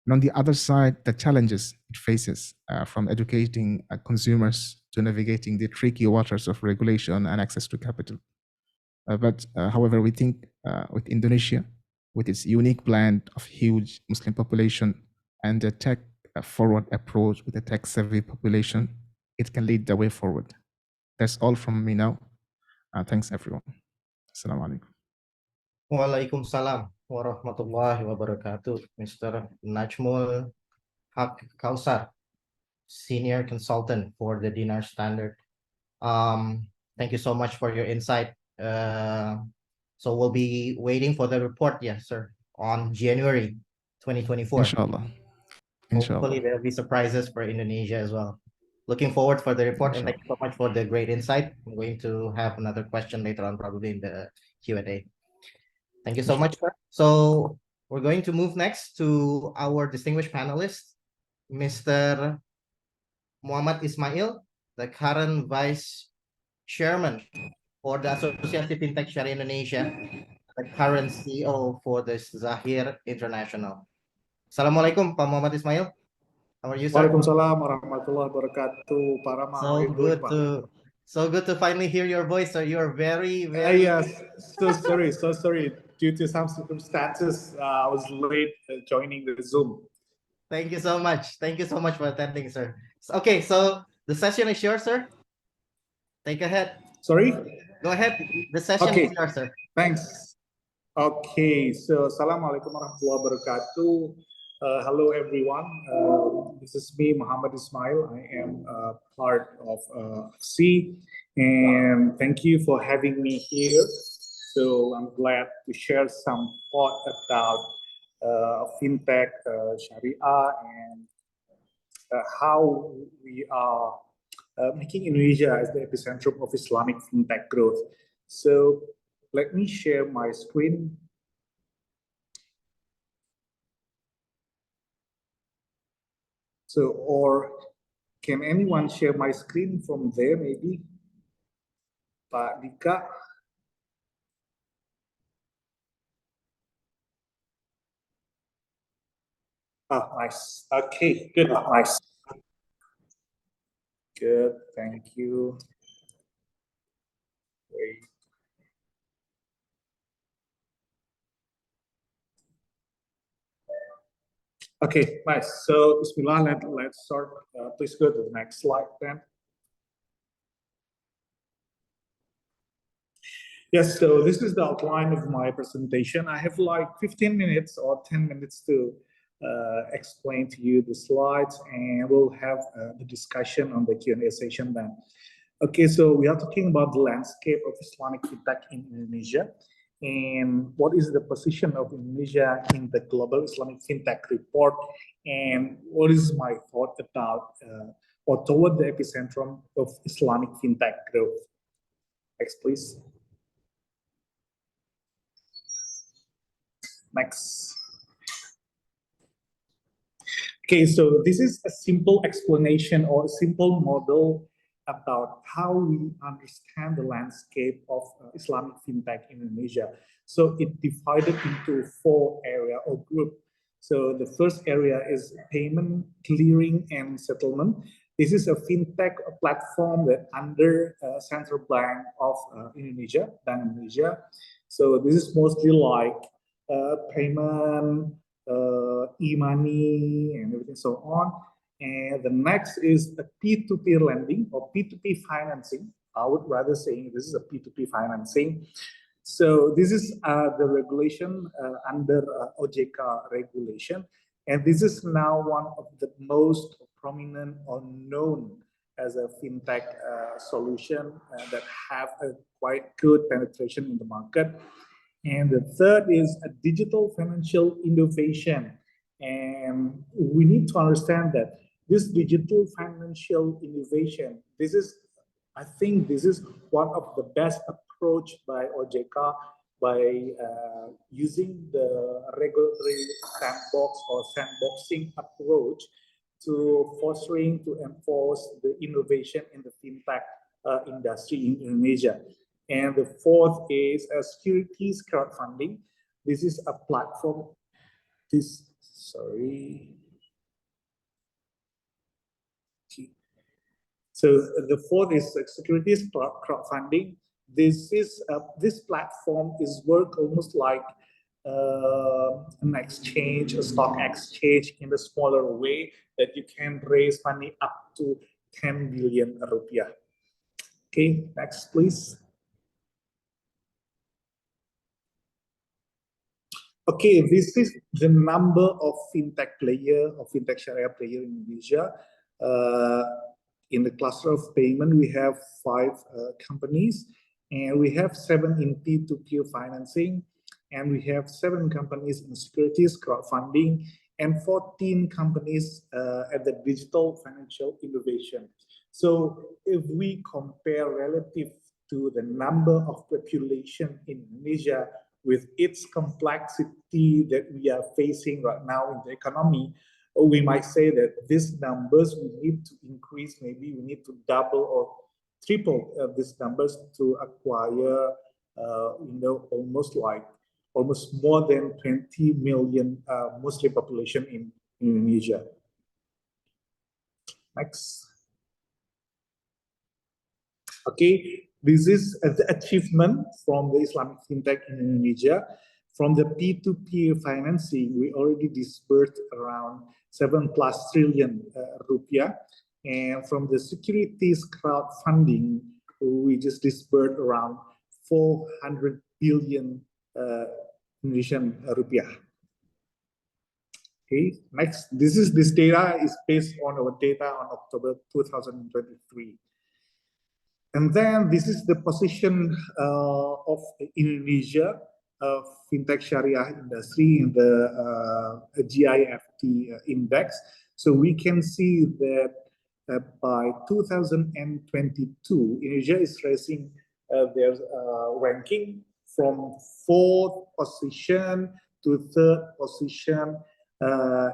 And on the other side, the challenges it faces from educating consumers to navigating the tricky waters of regulation and access to capital. However, we think with Indonesia, with its unique blend of huge Muslim population and a tech-forward approach with a tech-savvy population, it can lead the way forward. That's all from me now. Thanks, everyone. Assalamu alaikum. Waalaikumsalam warahmatullahi wabarakatuh, Mr. Najmul Haq Kausar, Senior Consultant for the Dinar Standard. Thank you so much for your insight. So we'll be waiting for the report, yes, sir, on January 2024. Inshallah. Hopefully there'll be surprises for Indonesia as well. Looking forward for the report, and thank you so much for the great insight. I'm going to have another question later on, probably in the Q&A. Thank you so much, sir. So we're going to move next to our distinguished panelist, Mr. Muhammad Ismail, the current Vice Chairman for the Associasi Fintech Syariah Indonesia, the current CEO for the Zahir International. Assalamualaikum, Pak Muhammad Ismail. How are you, sir? Waalaikumsalam warahmatullahi wabarakatuh. So good to finally hear your voice, sir. You are very, very... Yes, so sorry. Due to some circumstances, I was late joining the Zoom. Thank you so much. Thank you so much for attending, sir. Okay, so the session is yours, sir. Take ahead. Sorry? Go ahead. The session is yours, sir. Thanks. Okay, so Assalamualaikum warahmatullahi wabarakatuh. Hello, everyone. This is me, Muhammad Ismail. I am part of C, and thank you for having me here. So I'm glad to share some thought about fintech, Sharia, and how we are making Indonesia as the epicentrum of Islamic fintech growth. So let me share my screen. So, or can anyone share my screen from there, maybe? Pak Dika? Oh, nice. Okay, good. Nice. Good, thank you. Wait. Okay, nice. So, Bismillah, let's start. Please go to the next slide then. Yes, so this is the outline of my presentation. I have like 15 minutes or 10 minutes to explain to you the slides, and we'll have the discussion on the Q&A session then. Okay, so we are talking about the landscape of Islamic fintech in Indonesia, and what is the position of Indonesia in the global Islamic fintech report, and what is my thought about or toward the epicentrum of Islamic fintech growth. Next, please. Next. Okay, so this is a simple explanation or a simple model about how we understand the landscape of Islamic fintech in Indonesia. So it divided into 4 areas or group. So the first area is payment, clearing, and settlement. This is a fintech platform that under Central Bank of Indonesia, Bank Indonesia. So this is mostly like payment, e-money, and everything so on. And the next is a P2P lending or P2P financing. I would rather say this is a P2P financing. So this is the regulation under OJK regulation. And this is now one of the most prominent or known as a fintech solution that have a quite good penetration in the market. And the third is a digital financial innovation. And we need to understand that this digital financial innovation, I think this is one of the best approach by OJK by using the regulatory sandbox or sandboxing approach to fostering, to enforce the innovation in the fintech industry in Indonesia. And the fourth is a securities crowdfunding. This is a platform. So the fourth is securities crowdfunding. This platform is work almost like an exchange, a stock exchange in a smaller way that you can raise money up to 10 billion rupiah. Okay, next please. Okay, this is the number of fintech player or fintech Sharia player in Indonesia. In the cluster of payment, we have 5 companies, and we have 7 in P2P financing, and we have 7 companies in securities crowdfunding, and 14 companies at the digital financial innovation. So if we compare relative to the number of population in Indonesia with its complexity that we are facing right now in the economy, we might say that these numbers we need to increase. Maybe we need to double or triple these numbers to acquire, almost more than 20 million Muslim population in Indonesia. Next. Okay, this is the achievement from the Islamic fintech in Indonesia. From the P2P financing, we already disbursed around 7+ trillion rupiah. And from the securities crowdfunding, we just disbursed around 400 billion Indonesian rupiah. Okay, next. This data is based on our data on October 2023. And then this is the position of Indonesia fintech Sharia industry in the GIFT index. So we can see that by 2022, Indonesia is raising their ranking from 4th position to 3rd position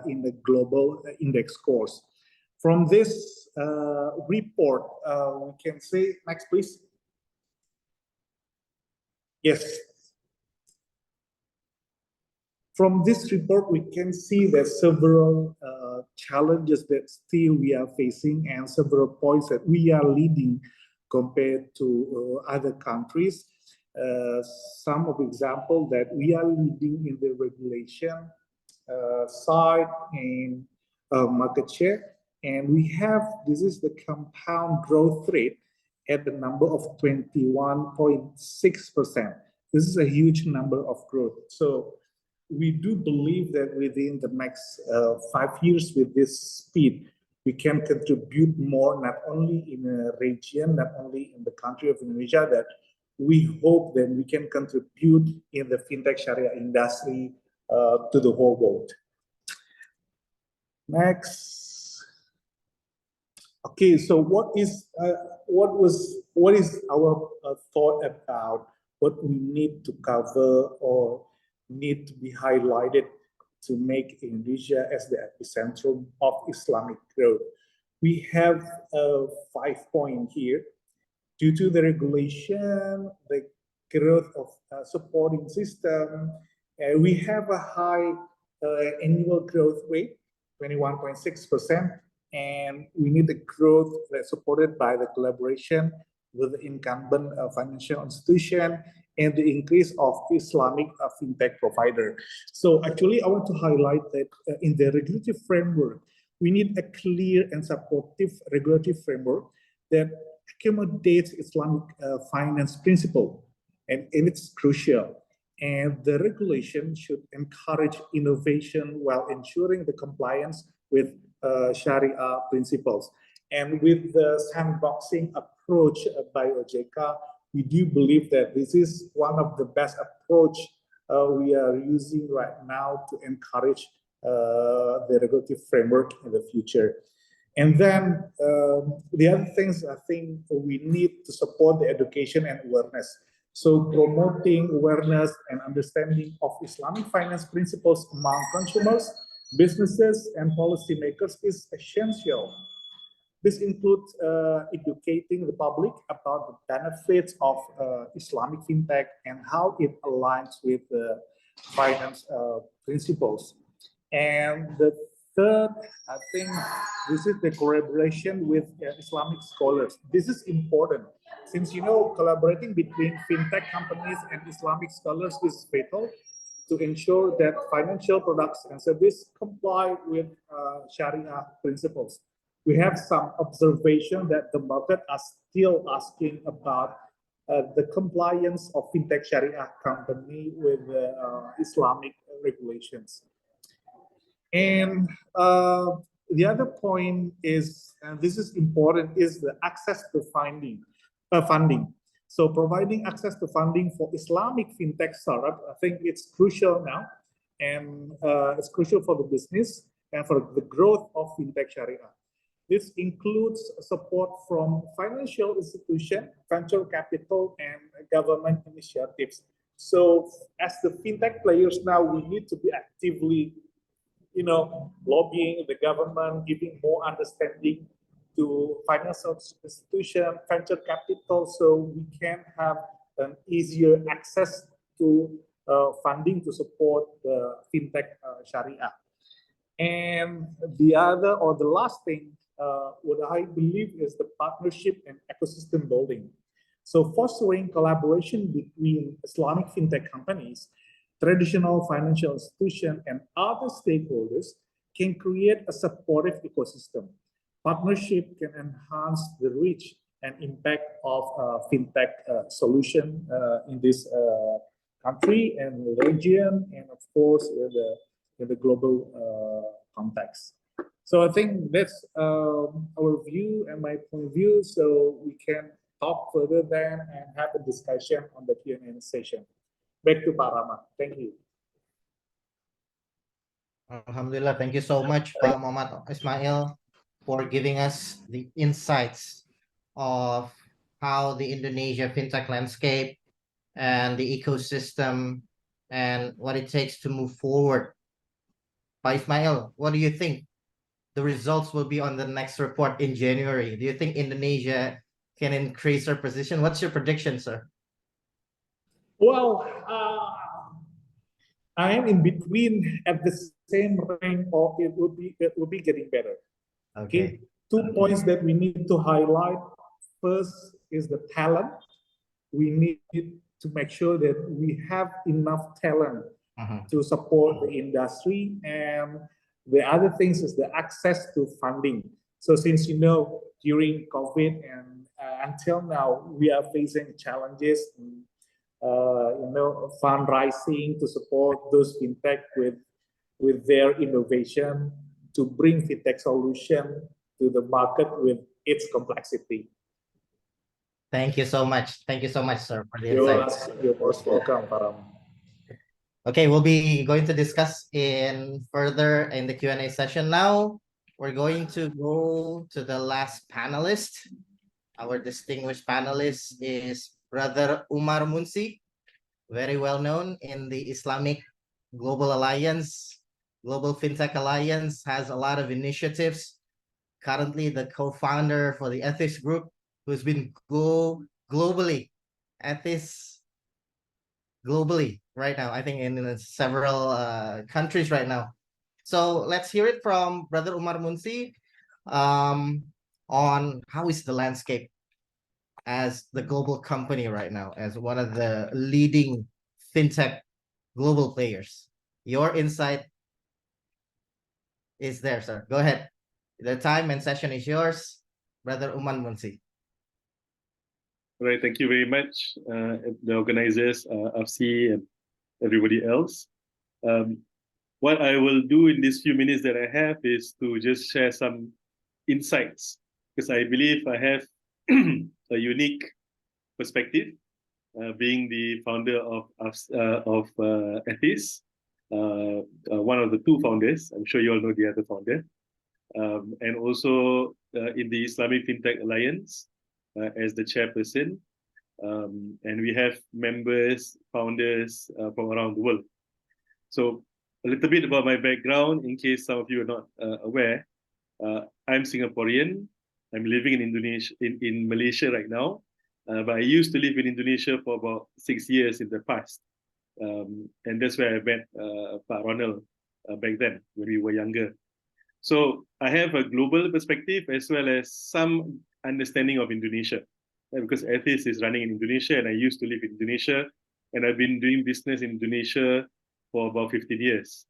in the global index scores. From this report, we can say, next please. Yes. From this report, we can see that several challenges that still we are facing and several points that we are leading compared to other countries. Some of example that we are leading in the regulation side and market share. And we have, this is the compound growth rate at the number of 21.6%. This is a huge number of growth. So we do believe that within the next 5 years with this speed, we can contribute more, not only in a region, not only in the country of Indonesia, that we hope that we can contribute in the fintech Sharia industry to the whole world. Next. Okay, so what is our thought about what we need to cover or need to be highlighted to make Indonesia as the epicentrum of Islamic growth? We have 5 points here. Due to the regulation, the growth of supporting system, we have a high annual growth rate, 21.6%, and we need the growth that's supported by the collaboration with the incumbent financial institution and the increase of Islamic fintech provider. So actually, I want to highlight that in the regulatory framework, we need a clear and supportive regulatory framework that accommodates Islamic finance principle, and it's crucial. And the regulation should encourage innovation while ensuring the compliance with Sharia principles. And with the sandboxing approach by OJK, we do believe that this is one of the best approach we are using right now to encourage the regulatory framework in the future. And then the other things I think we need to support the education and awareness. So promoting awareness and understanding of Islamic finance principles among consumers, businesses, and policymakers is essential. This includes educating the public about the benefits of Islamic fintech and how it aligns with the finance principles. And the third, I think this is the collaboration with Islamic scholars. This is important since, you know, collaborating between fintech companies and Islamic scholars is vital to ensure that financial products and services comply with Sharia principles. We have some observation that the market are still asking about the compliance of fintech Sharia company with Islamic regulations. And the other point is, and this is important, is the access to funding. So providing access to funding for Islamic fintech startup, I think it's crucial now, and it's crucial for the business and for the growth of fintech Sharia. This includes support from financial institutions, venture capital, and government initiatives. So as the fintech players now, we need to be actively, you know, lobbying the government, giving more understanding to financial institutions, venture capital, so we can have an easier access to funding to support the fintech Sharia. And the other or the last thing, what I believe is the partnership and ecosystem building. So fostering collaboration between Islamic fintech companies, traditional financial institutions, and other stakeholders can create a supportive ecosystem. Partnership can enhance the reach and impact of fintech solution in this country and region, and of course in the global context. So I think that's our view and my point of view. So we can talk further then and have a discussion on the Q&A session. Back to Pak Rama. Thank you. Alhamdulillah, thank you so much, Pak Muhammad Ismail, for giving us the insights of how the Indonesia fintech landscape and the ecosystem and what it takes to move forward. Pak Ismail, what do you think the results will be on the next report in January? Do you think Indonesia can increase their position? What's your prediction, sir? Well, I am in between at the same rank, or it will be getting better. Okay. 2 points that we need to highlight. First is the talent. We need to make sure that we have enough talent to support the industry. And the other things is the access to funding. So since during COVID and until now, we are facing challenges in, fundraising to support those fintech with their innovation to bring fintech solution to the market with its complexity. Thank you so much. Thank you so much, sir, for the insights. You're most welcome, Param. Okay, we'll be going to discuss further in the Q&A session now. We're going to go to the last panelist. Our distinguished panelist is Brother Umar Munsi, very well known in the Islamic Global Alliance. Global Fintech Alliance has a lot of initiatives. Currently the co-founder for the Ethics Group, who's been globally, Ethics globally right now, I think in several countries right now. So let's hear it from Brother Umar Munsi on how is the landscape as the global company right now, as one of the leading fintech global players. Your insight is there, sir. Go ahead. The time and session is yours, Brother Umar Munsi. Right, thank you very much, the organizers, AFSI and everybody else. What I will do in these few minutes that I have is to just share some insights, because I believe I have a unique perspective, being the founder of Ethis, one of the two founders. I'm sure you all know the other founder, and also in the Islamic Fintech Alliance as the chairperson, and we have members, founders from around the world. So a little bit about my background, in case some of you are not aware. I'm Singaporean. I'm living in Indonesia, in Malaysia right now, but I used to live in Indonesia for about 6 years in the past, and that's where I met Pak Ronald back then when we were younger. So I have a global perspective as well as some understanding of Indonesia, because Ethis is running in Indonesia, and I used to live in Indonesia, and I've been doing business in Indonesia for about 15 years.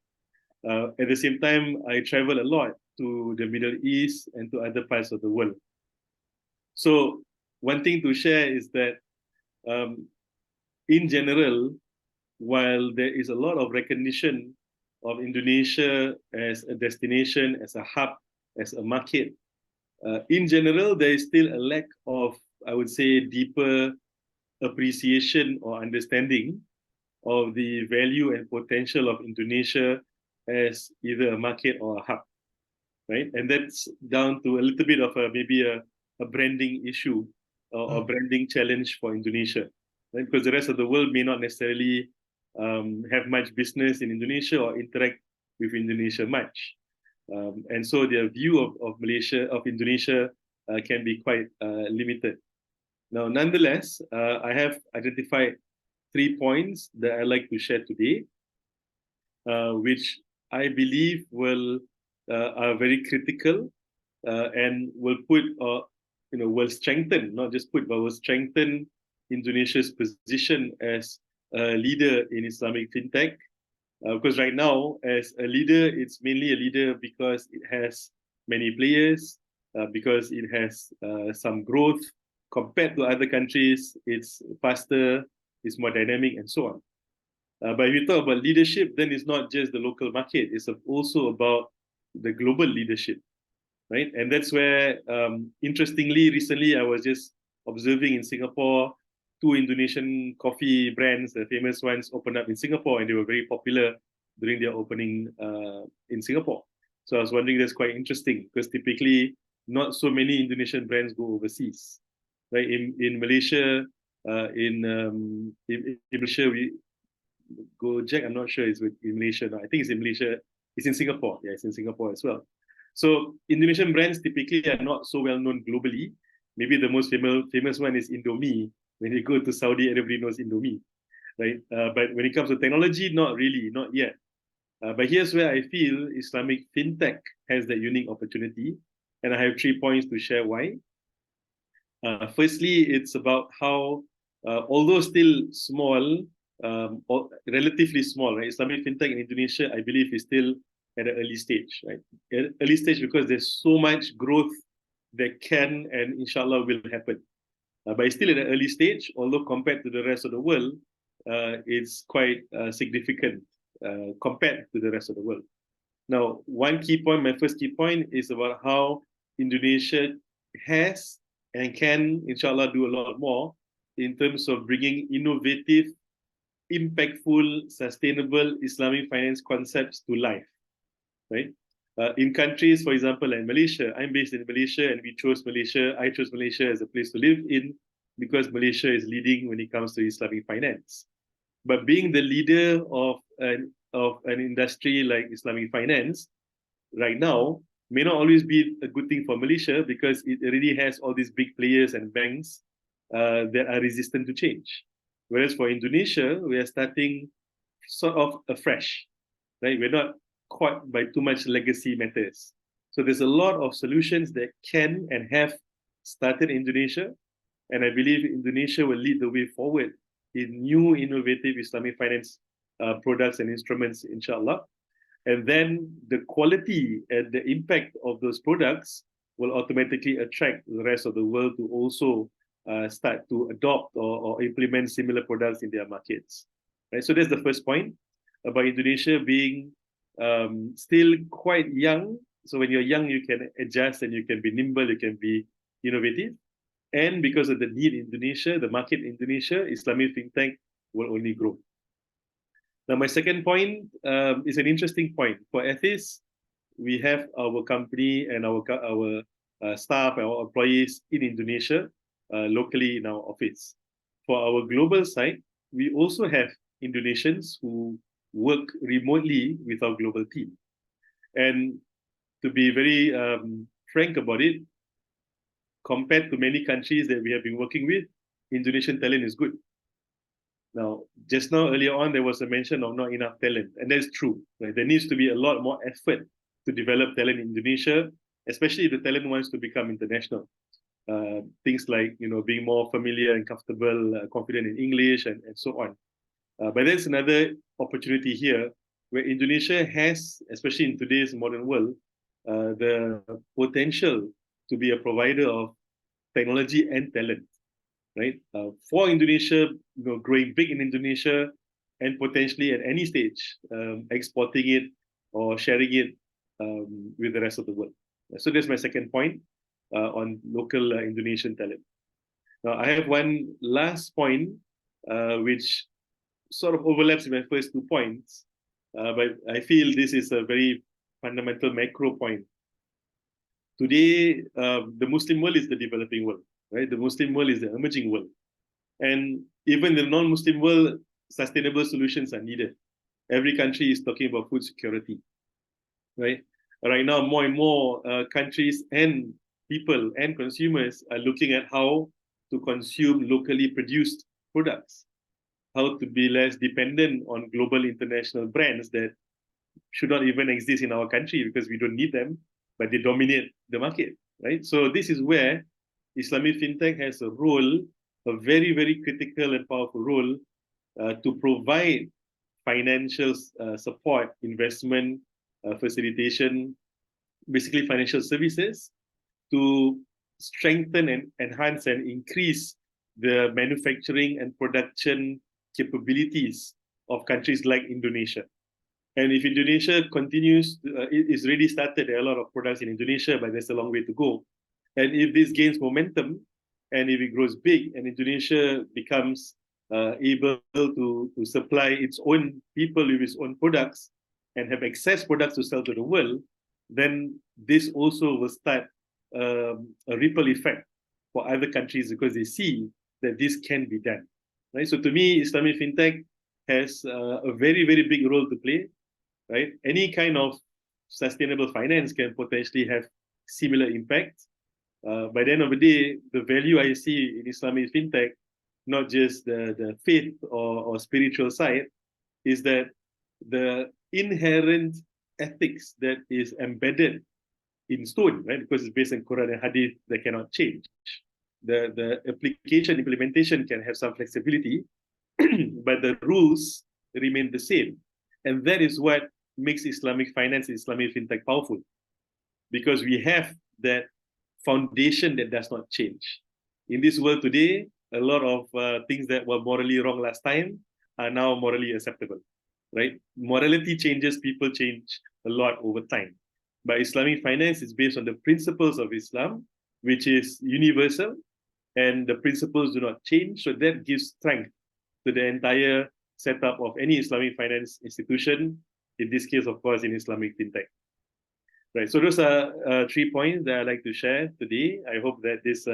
At the same time, I travel a lot to the Middle East and to other parts of the world. So one thing to share is that in general, while there is a lot of recognition of Indonesia as a destination, as a hub, as a market, in general, there is still a lack of, I would say, deeper appreciation or understanding of the value and potential of Indonesia as either a market or a hub, right? And that's down to a little bit of maybe a branding issue or branding challenge for Indonesia, right? Because the rest of the world may not necessarily have much business in Indonesia or interact with Indonesia much. And so their view of Indonesia can be quite limited. Now, nonetheless, I have identified 3 points that I'd like to share today, which I believe are very critical and will will strengthen, not just put, but will strengthen Indonesia's position as a leader in Islamic fintech. Because right now, as a leader, it's mainly a leader because it has many players, because it has some growth. Compared to other countries, it's faster, it's more dynamic, and so on. But if you talk about leadership, then it's not just the local market, it's also about the global leadership, right? And that's where, interestingly, recently I was just observing in Singapore, 2 Indonesian coffee brands, the famous ones, opened up in Singapore, and they were very popular during their opening in Singapore. So I was wondering, that's quite interesting, because typically not so many Indonesian brands go overseas, right? In Malaysia, in Malaysia, Gojek, I'm not sure it's in Malaysia. No, I think it's in Malaysia. It's in Singapore. Yeah, it's in Singapore as well. So Indonesian brands typically are not so well known globally. Maybe the most famous one is Indomie. When you go to Saudi, everybody knows Indomie, right? But when it comes to technology, not really, not yet. But here's where I feel Islamic fintech has that unique opportunity, and I have 3 points to share why. Firstly, it's about how, although still small, or relatively small, right? Islamic fintech in Indonesia, I believe, is still at an early stage, right? Early stage because there's so much growth that can and inshallah will happen. But it's still at an early stage, although compared to the rest of the world, it's quite significant compared to the rest of the world. Now, one key point, my first key point, is about how Indonesia has and can, inshallah, do a lot more in terms of bringing innovative, impactful, sustainable Islamic finance concepts to life, right? In countries, for example, like Malaysia, I'm based in Malaysia, and I chose Malaysia as a place to live in because Malaysia is leading when it comes to Islamic finance. But being the leader of an industry like Islamic finance right now may not always be a good thing for Malaysia because it already has all these big players and banks that are resistant to change. Whereas for Indonesia, we are starting sort of afresh, right? We're not caught by too much legacy matters. So there's a lot of solutions that can and have started in Indonesia. And I believe Indonesia will lead the way forward in new innovative Islamic finance products and instruments, inshallah. And then the quality and the impact of those products will automatically attract the rest of the world to also start to adopt or implement similar products in their markets. Right? So that's the first point about Indonesia being still quite young. So when you're young, you can adjust and you can be nimble, you can be innovative. And because of the need in Indonesia, the market in Indonesia, Islamic fintech will only grow. Now, my second point is an interesting point. For Ethis, we have our company and our staff, our employees in Indonesia, locally in our office. For our global side, we also have Indonesians who work remotely with our global team. And to be very frank about it, compared to many countries that we have been working with, Indonesian talent is good. Now, just now, earlier on, there was a mention of not enough talent, and that's true. Right? There needs to be a lot more effort to develop talent in Indonesia, especially if the talent wants to become international. Things like, being more familiar and comfortable, confident in English, and so on. But there's another opportunity here where Indonesia has, especially in today's modern world, the potential to be a provider of technology and talent, right? For Indonesia, growing big in Indonesia and potentially at any stage, exporting it or sharing it with the rest of the world. So that's my second point on local Indonesian talent. Now, I have one last point, which sort of overlaps with my first 2 points, but I feel this is a very fundamental macro point. Today, the Muslim world is the developing world, right? The Muslim world is the emerging world. And even the non-Muslim world, sustainable solutions are needed. Every country is talking about food security, right? Right now, more and more countries and people and consumers are looking at how to consume locally produced products, how to be less dependent on global international brands that should not even exist in our country because we don't need them, but they dominate the market, right? So this is where Islamic fintech has a role, a very, very critical and powerful role to provide financial support, investment, facilitation, basically financial services to strengthen and enhance and increase the manufacturing and production capabilities of countries like Indonesia. And if Indonesia continues, it's already started, there are a lot of products in Indonesia, but there's a long way to go. And if this gains momentum, and if it grows big, and Indonesia becomes able to supply its own people with its own products and have excess products to sell to the world, then this also will start a ripple effect for other countries because they see that this can be done. Right? So to me, Islamic fintech has a very, very big role to play. Right? Any kind of sustainable finance can potentially have similar impact. By the end of the day, the value I see in Islamic fintech, not just the faith or spiritual side, is that the inherent ethics that is embedded in stone, right? Because it's based on Quran and Hadith that cannot change. The implementation can have some flexibility, but the rules remain the same. And that is what makes Islamic finance, Islamic fintech powerful, because we have that foundation that does not change. In this world today, a lot of things that were morally wrong last time are now morally acceptable, right? Morality changes, people change a lot over time. But Islamic finance is based on the principles of Islam, which is universal, and the principles do not change. So that gives strength to the entire setup of any Islamic finance institution, in this case, of course, in Islamic fintech. Right, so those are 3 points that I'd like to share today. I hope that this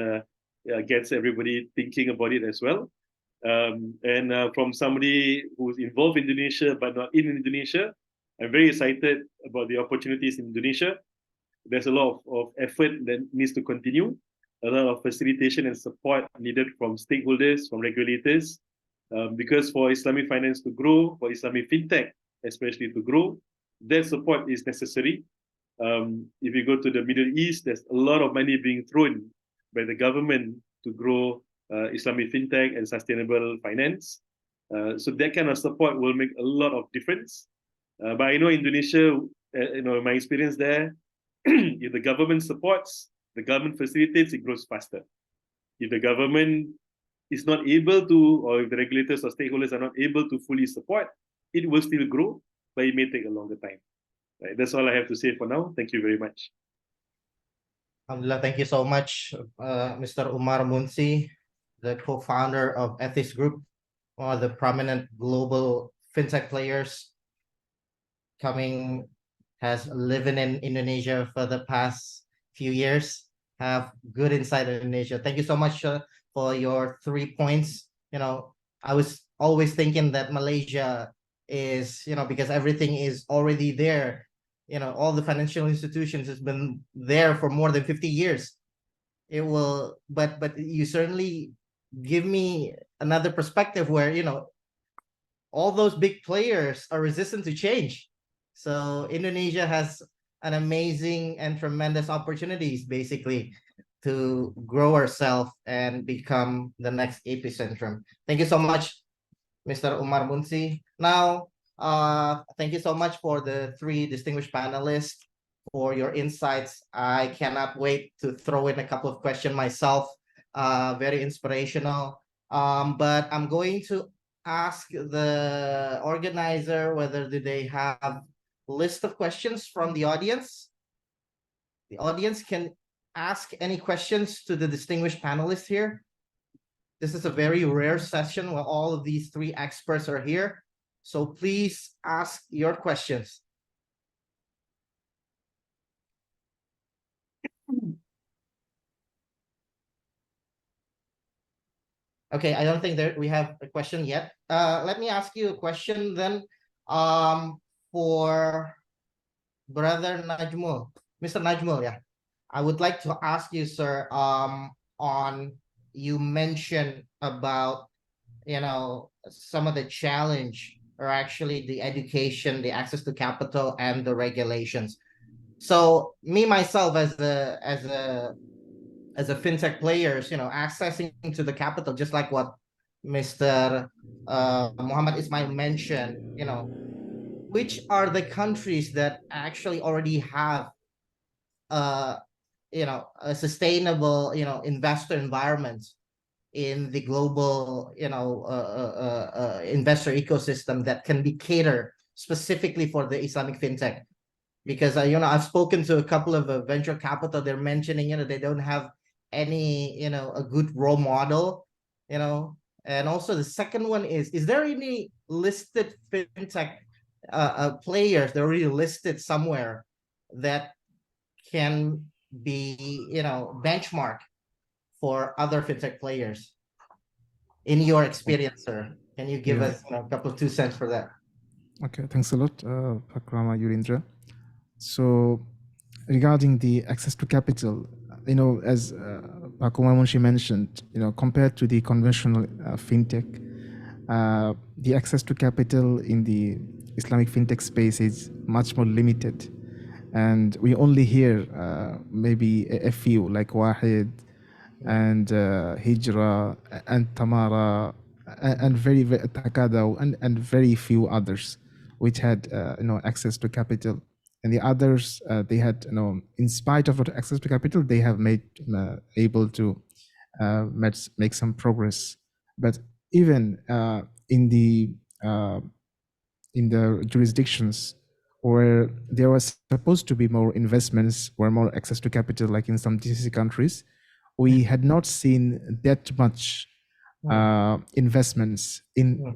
gets everybody thinking about it as well. And from somebody who's involved in Indonesia but not in Indonesia, I'm very excited about the opportunities in Indonesia. There's a lot of effort that needs to continue, a lot of facilitation and support needed from stakeholders, from regulators, because for Islamic finance to grow, for Islamic fintech especially to grow, that support is necessary. If you go to the Middle East, there's a lot of money being thrown by the government to grow Islamic fintech and sustainable finance. So that kind of support will make a lot of difference. But I know Indonesia, my experience there, if the government supports, the government facilitates, it grows faster. If the government is not able to, or if the regulators or stakeholders are not able to fully support, it will still grow, but it may take a longer time. Right, that's all I have to say for now. Thank you very much. Alhamdulillah, thank you so much, Mr. Umar Munsi, the co-founder of Ethis Group, one of the prominent global fintech players has living in Indonesia for the past few years, have good insight in Indonesia. Thank you so much for your 3 points. I was always thinking that Malaysia is, because everything is already there. All the financial institutions has been there for more than 50 years. But you certainly give me another perspective where, all those big players are resistant to change. So Indonesia has an amazing and tremendous opportunities, basically, to grow ourselves and become the next epicentrum. Thank you so much, Mr. Umar Munsi. Now, thank you so much for the 3 distinguished panelists for your insights. I cannot wait to throw in a couple of questions myself. Very inspirational. But I'm going to ask the organizer whether do they have list of questions from the audience. The audience can ask any questions to the distinguished panelists here. This is a very rare session where all of these 3 experts are here. So please ask your questions. Okay, I don't think we have a question yet. Let me ask you a question then, for Brother Najmul, Mr. Najmul. Yeah, I would like to ask you, sir, you mentioned about, some of the challenge, or actually the education, the access to capital, and the regulations. So me myself as a fintech players, accessing to the capital, just like what Mr. Muhammad Ismail mentioned, which are the countries that actually already have a sustainable, investor environment in the global, investor ecosystem that can be catered specifically for the Islamic fintech. Because, I've spoken to a couple of venture capital, they're mentioning, they don't have any, a good role model, and also the second one is there any listed fintech players that are already listed somewhere that can be, benchmark for other fintech players in your experience, sir? Can you give us a couple of 2 cents for that? Okay, thanks a lot, Pakrama Yurindra. So regarding the access to capital, as Pakrama Munshi mentioned, compared to the conventional fintech, the access to capital in the Islamic fintech space is much more limited. And we only hear maybe a few like Wahid and Hijra and Tamara and very Takada and very few others which had access to capital, and the others they had in spite of access to capital they have made able to make some progress. But even in the jurisdictions where there was supposed to be more investments or more access to capital, like in some GCC countries, we had not seen that much investments in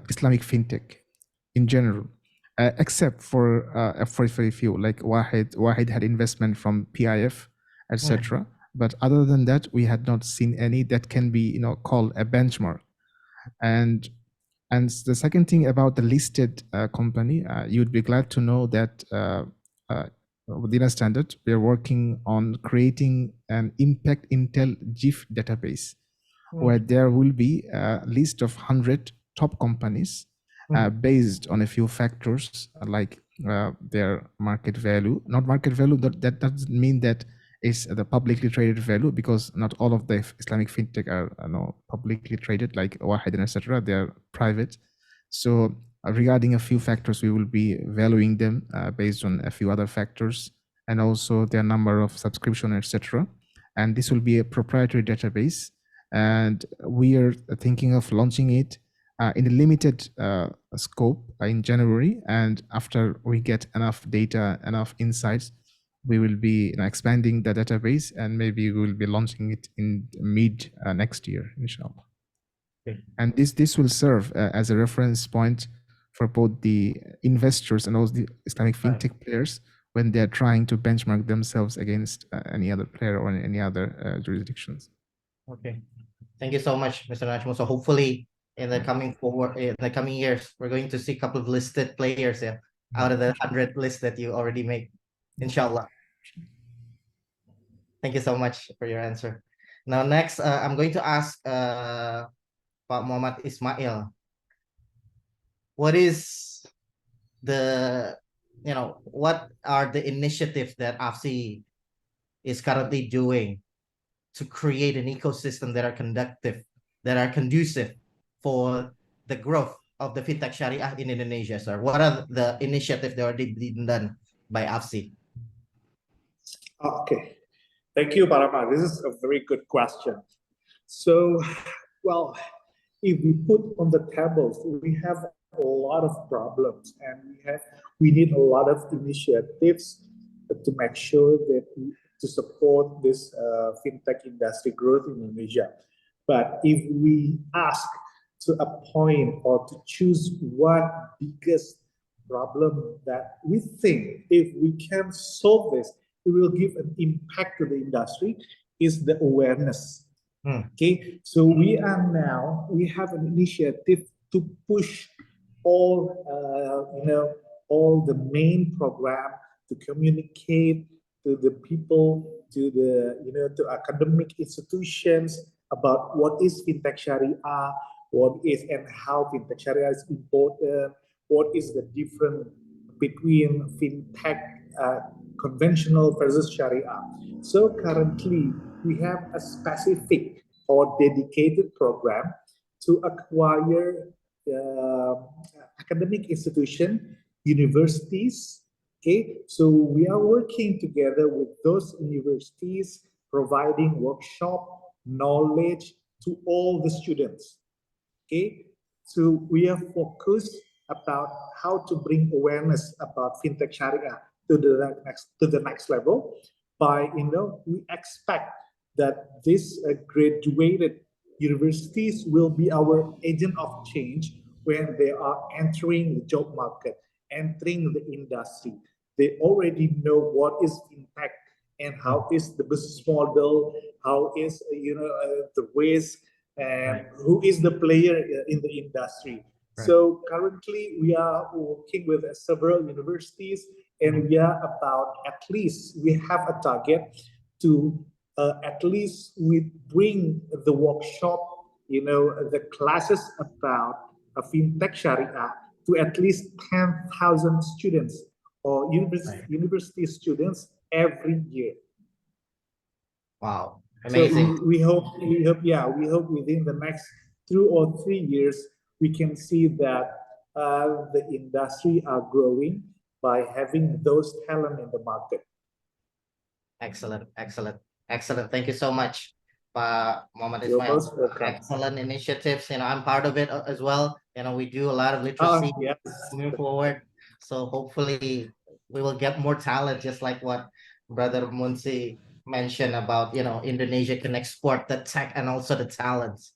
Islamic fintech in general, except for very few, like Wahid had investment from PIF, etc. But other than that, we had not seen any that can be called a benchmark. And the second thing about the listed company, you'd be glad to know that within a standard, we are working on creating an Impact Intel GIF database where there will be a list of 100 top companies based on a few factors like their market value. Not market value, that doesn't mean that is the publicly traded value, because not all of the Islamic fintech are publicly traded, like Wahid and etc. They are private. So regarding a few factors, we will be valuing them based on a few other factors, and also their number of subscription, etc. And this will be a proprietary database, and we are thinking of launching it in a limited scope in January. And after we get enough data, enough insights, we will be expanding the database, and maybe we will be launching it in mid next year, inshallah. Okay. And this will serve as a reference point for both the investors and also the Islamic fintech players when they're trying to benchmark themselves against any other player or any other jurisdictions. Okay, thank you so much, Mr. Najmo. So hopefully in the coming years, we're going to see a couple of listed players out of the 100 lists that you already made, inshallah. Thank you so much for your answer. Now, next, I'm going to ask Pak Muhammad Ismail, what is what are the initiatives that AFSI is currently doing to create an ecosystem that are conducive for the growth of the fintech Sharia in Indonesia, sir? What are the initiatives that are already being done by AFSI? Okay, thank you, Parama. This is a very good question. So, well, if we put on the tables, we have a lot of problems, and we need a lot of initiatives to make sure that to support this fintech industry growth in Indonesia. But if we ask to a point or to choose what biggest problem that we think if we can solve this, it will give an impact to the industry, is the awareness. Okay, so we have an initiative to push all the main program to communicate to the people, to to academic institutions about what is fintech Sharia, what is and how fintech Sharia is important, what is the difference between fintech conventional versus Sharia. So currently we have a specific or dedicated program to acquire academic institution, universities. Okay, so we are working together with those universities, providing workshop knowledge to all the students. Okay, so we are focused about how to bring awareness about fintech Sharia to the next level. By we expect that this graduated universities will be our agent of change when they are entering the job market, entering the industry. They already know what is fintech and how is the business model, how is the ways, and who is the player in the industry. Right. So currently we are working with several universities, and we are we have a target to at least we bring the workshop, the classes about fintech Sharia to at least 10,000 students or university students every year. Wow, amazing. So we hope within the next 2 or 3 years, we can see that the industry are growing by having those talent in the market. Excellent, excellent, excellent. Thank you so much, Muhammad You're Ismail. most welcome. Excellent initiatives. I'm part of it as well. We do a lot of literacy Yes. moving forward. So hopefully we will get more talent, just like what Brother Munsi mentioned about, Indonesia can export the tech and also the talents.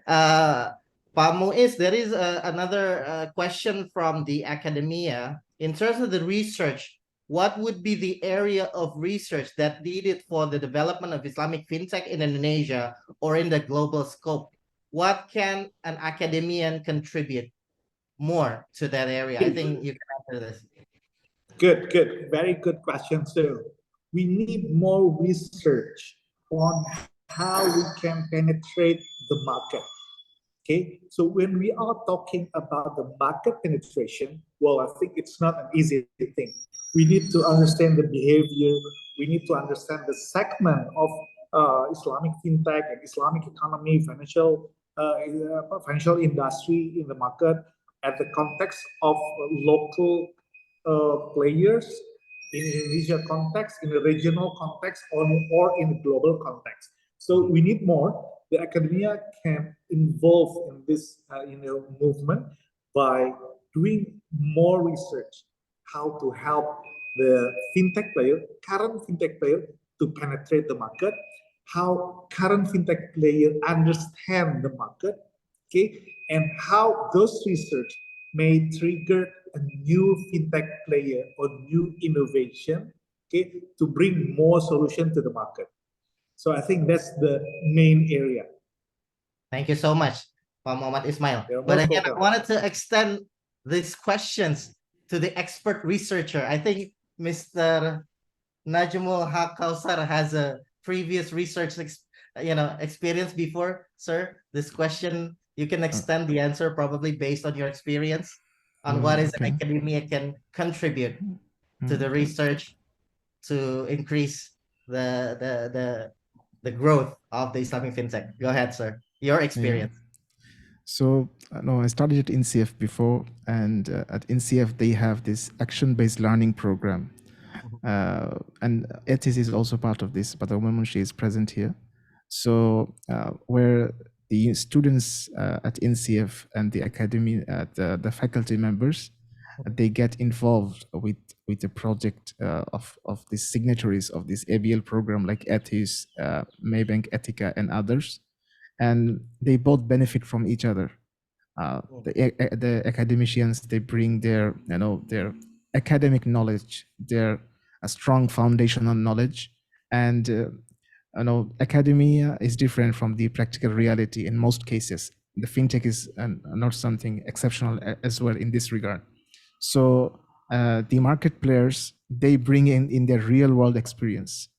Pak Muiz, there is another question from the academia. In terms of the research, what would be the area of research that needed for the development of Islamic fintech in Indonesia or in the global scope? What can an academician contribute more to that area? I think you can answer this. Good, good. Very good question, too. We need more research on how we can penetrate the market. Okay, so when we are talking about the market penetration, well, I think it's not an easy thing. We need to understand the behavior. We need to understand the segment of Islamic fintech and Islamic economy, financial industry in the market, at the context of local players in Indonesia context, in a regional context, or in a global context. So we need more. The academia can involve in this movement by doing more research, how to help the fintech player, current fintech player, to penetrate the market, how current fintech player understand the market, okay, and how those research may trigger a new fintech player or new innovation, okay, to bring more solution to the market. So I think that's the main area. Thank you so much, Pak Muhammad Ismail. You're But most again, I welcome. wanted to extend these questions to the expert researcher. I think Mr. Najmul Haq Kausar has a previous research experience before, sir. This question, you can extend the answer probably based on your experience on what is an academia can contribute to the research to increase the growth of the Islamic fintech. Go ahead, sir. Your experience. So, no, I studied at INCF before, and at INCF they have this action-based learning program. And ETIS is also part of this, but Munshi is present here. So, where the students at INCF and the academy, the faculty members, they get involved with the project of the signatories of this ABL program, like ETIS, Maybank, Etika, and others, and they both benefit from each other. The academicians, they bring their their academic knowledge, their strong foundational knowledge, and academia is different from the practical reality in most cases. The fintech is not something exceptional as well in this regard. So the market players, they bring in their real world experience,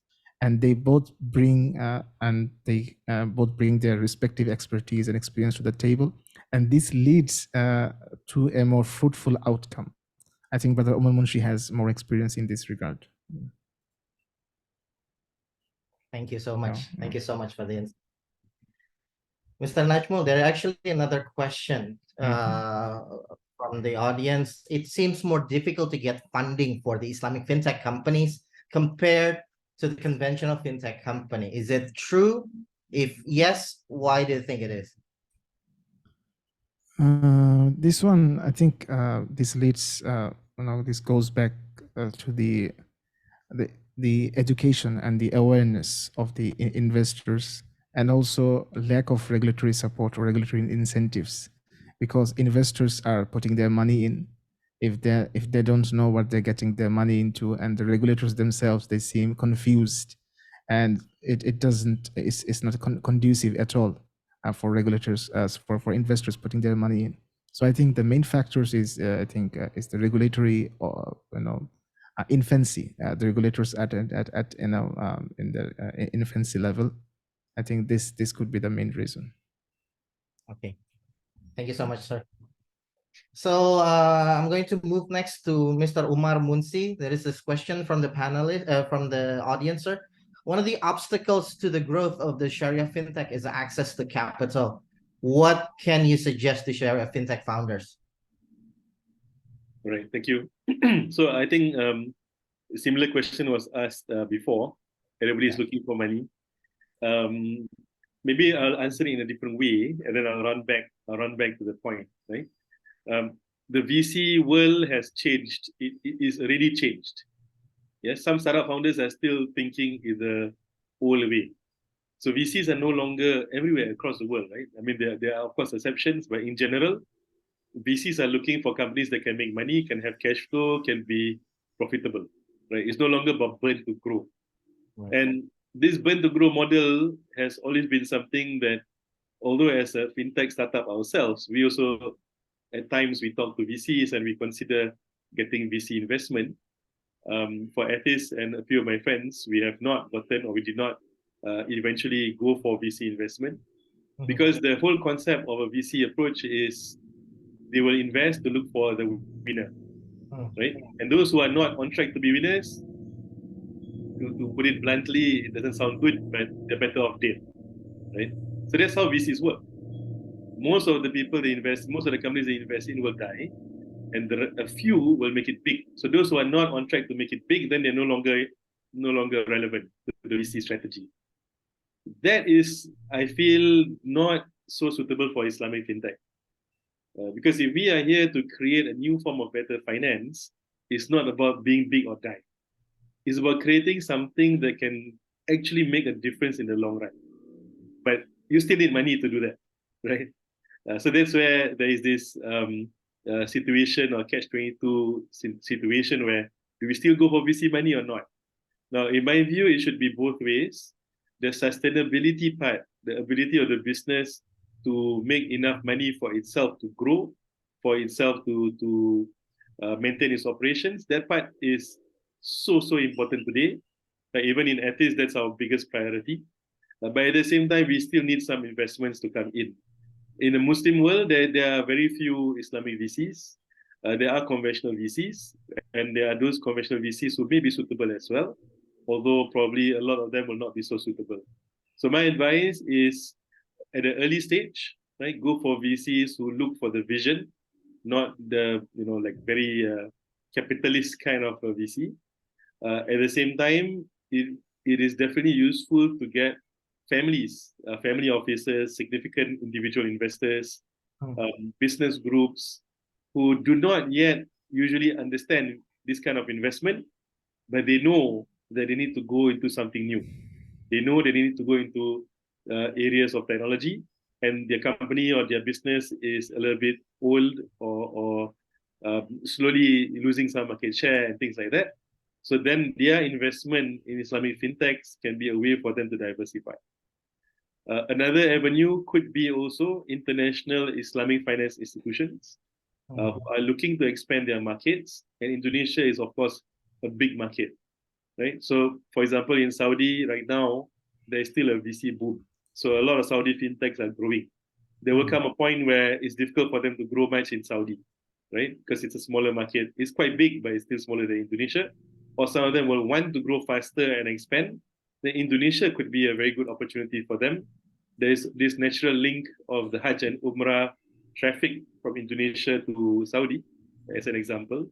and they both bring their respective expertise and experience to the table, and this leads to a more fruitful outcome. I think Brother Omar Munshi has more experience in this regard. Thank you so much. Thank you so much for the answer. Mr. Najmul, there is actually another question from the audience. It seems more difficult to get funding for the Islamic fintech companies compared to the conventional fintech company. Is it true? If yes, why do you think it is? This one, I think this leads, this goes back to the education and the awareness of the investors, and also lack of regulatory support or regulatory incentives, because investors are putting their money in. If they don't know what they're getting their money into, and the regulators themselves, they seem confused, and it's not conducive at all for regulators, for investors putting their money in. So I think the main factors is is the regulatory infancy. The regulators at in the infancy level. I think this could be the main reason. Okay, thank you so much, sir. So I'm going to move next to Mr. Umar Munsi. There is this question from the panelist, from the audience, sir. One of the obstacles to the growth of the Sharia fintech is access to capital. what can you suggest to share with fintech founders? All right, thank you. So I think a similar question was asked before. Everybody is looking for money. Maybe I'll answer it in a different way, and then I'll run back to the point, right? The VC world has changed. It is already changed. Yes, some startup founders are still thinking in the old way. So VCs are no longer everywhere across the world, right? I mean, there are of course exceptions, but in general, VCs are looking for companies that can make money, can have cash flow, can be profitable, right? It's no longer about burn to grow. Right. And this burn to grow model has always been something that, although as a fintech startup ourselves, we also at times we talk to VCs and we consider getting VC investment. For Ethis and a few of my friends, we have not gotten or we did not eventually go for VC investment because the whole concept of a VC approach is they will invest to look for the winner, right? And those who are not on track to be winners, to put it bluntly, it doesn't sound good, but they're better off dead, right? So that's how VCs work. Most of the people they invest, most of the companies they invest in will die, and a few will make it big. So those who are not on track to make it big, then they're no longer relevant to the VC strategy. That is, I feel, not so suitable for Islamic fintech. Because if we are here to create a new form of better finance, it's not about being big or die. It's about creating something that can actually make a difference in the long run. But you still need money to do that, right? So that's where there is this situation or catch-22 situation where do we still go for VC money or not? Now, in my view, it should be both ways. The sustainability part, the ability of the business to make enough money for itself to grow, for itself to maintain its operations, that part is so important today. Even in Ethis, that's our biggest priority. But at the same time, we still need some investments to come in. In the Muslim world, there are very few Islamic VCs. There are conventional VCs, and there are those conventional VCs who may be suitable as well, although probably a lot of them will not be so suitable. So my advice is, at the early stage, right, go for VCs who look for the vision, not the like very capitalist kind of a VC. At the same time, it is definitely useful to get families, family offices, significant individual investors, business groups who do not yet usually understand this kind of investment, but they know that they need to go into something new. They know that they need to go into areas of technology, and their company or their business is a little bit old or slowly losing some market share and things like that. So then their investment in Islamic fintechs can be a way for them to diversify. Another avenue could be also international Islamic finance institutions who are looking to expand their markets. And Indonesia is, of course, a big market, right? So, for example, in Saudi right now, there is still a VC boom. So a lot of Saudi fintechs are growing. There will come a point where it's difficult for them to grow much in Saudi, right? Because it's a smaller market. It's quite big, but it's still smaller than Indonesia. Or some of them will want to grow faster and expand. Then Indonesia could be a very good opportunity for them. There's this natural link of the Hajj and Umrah traffic from Indonesia to Saudi, as an example.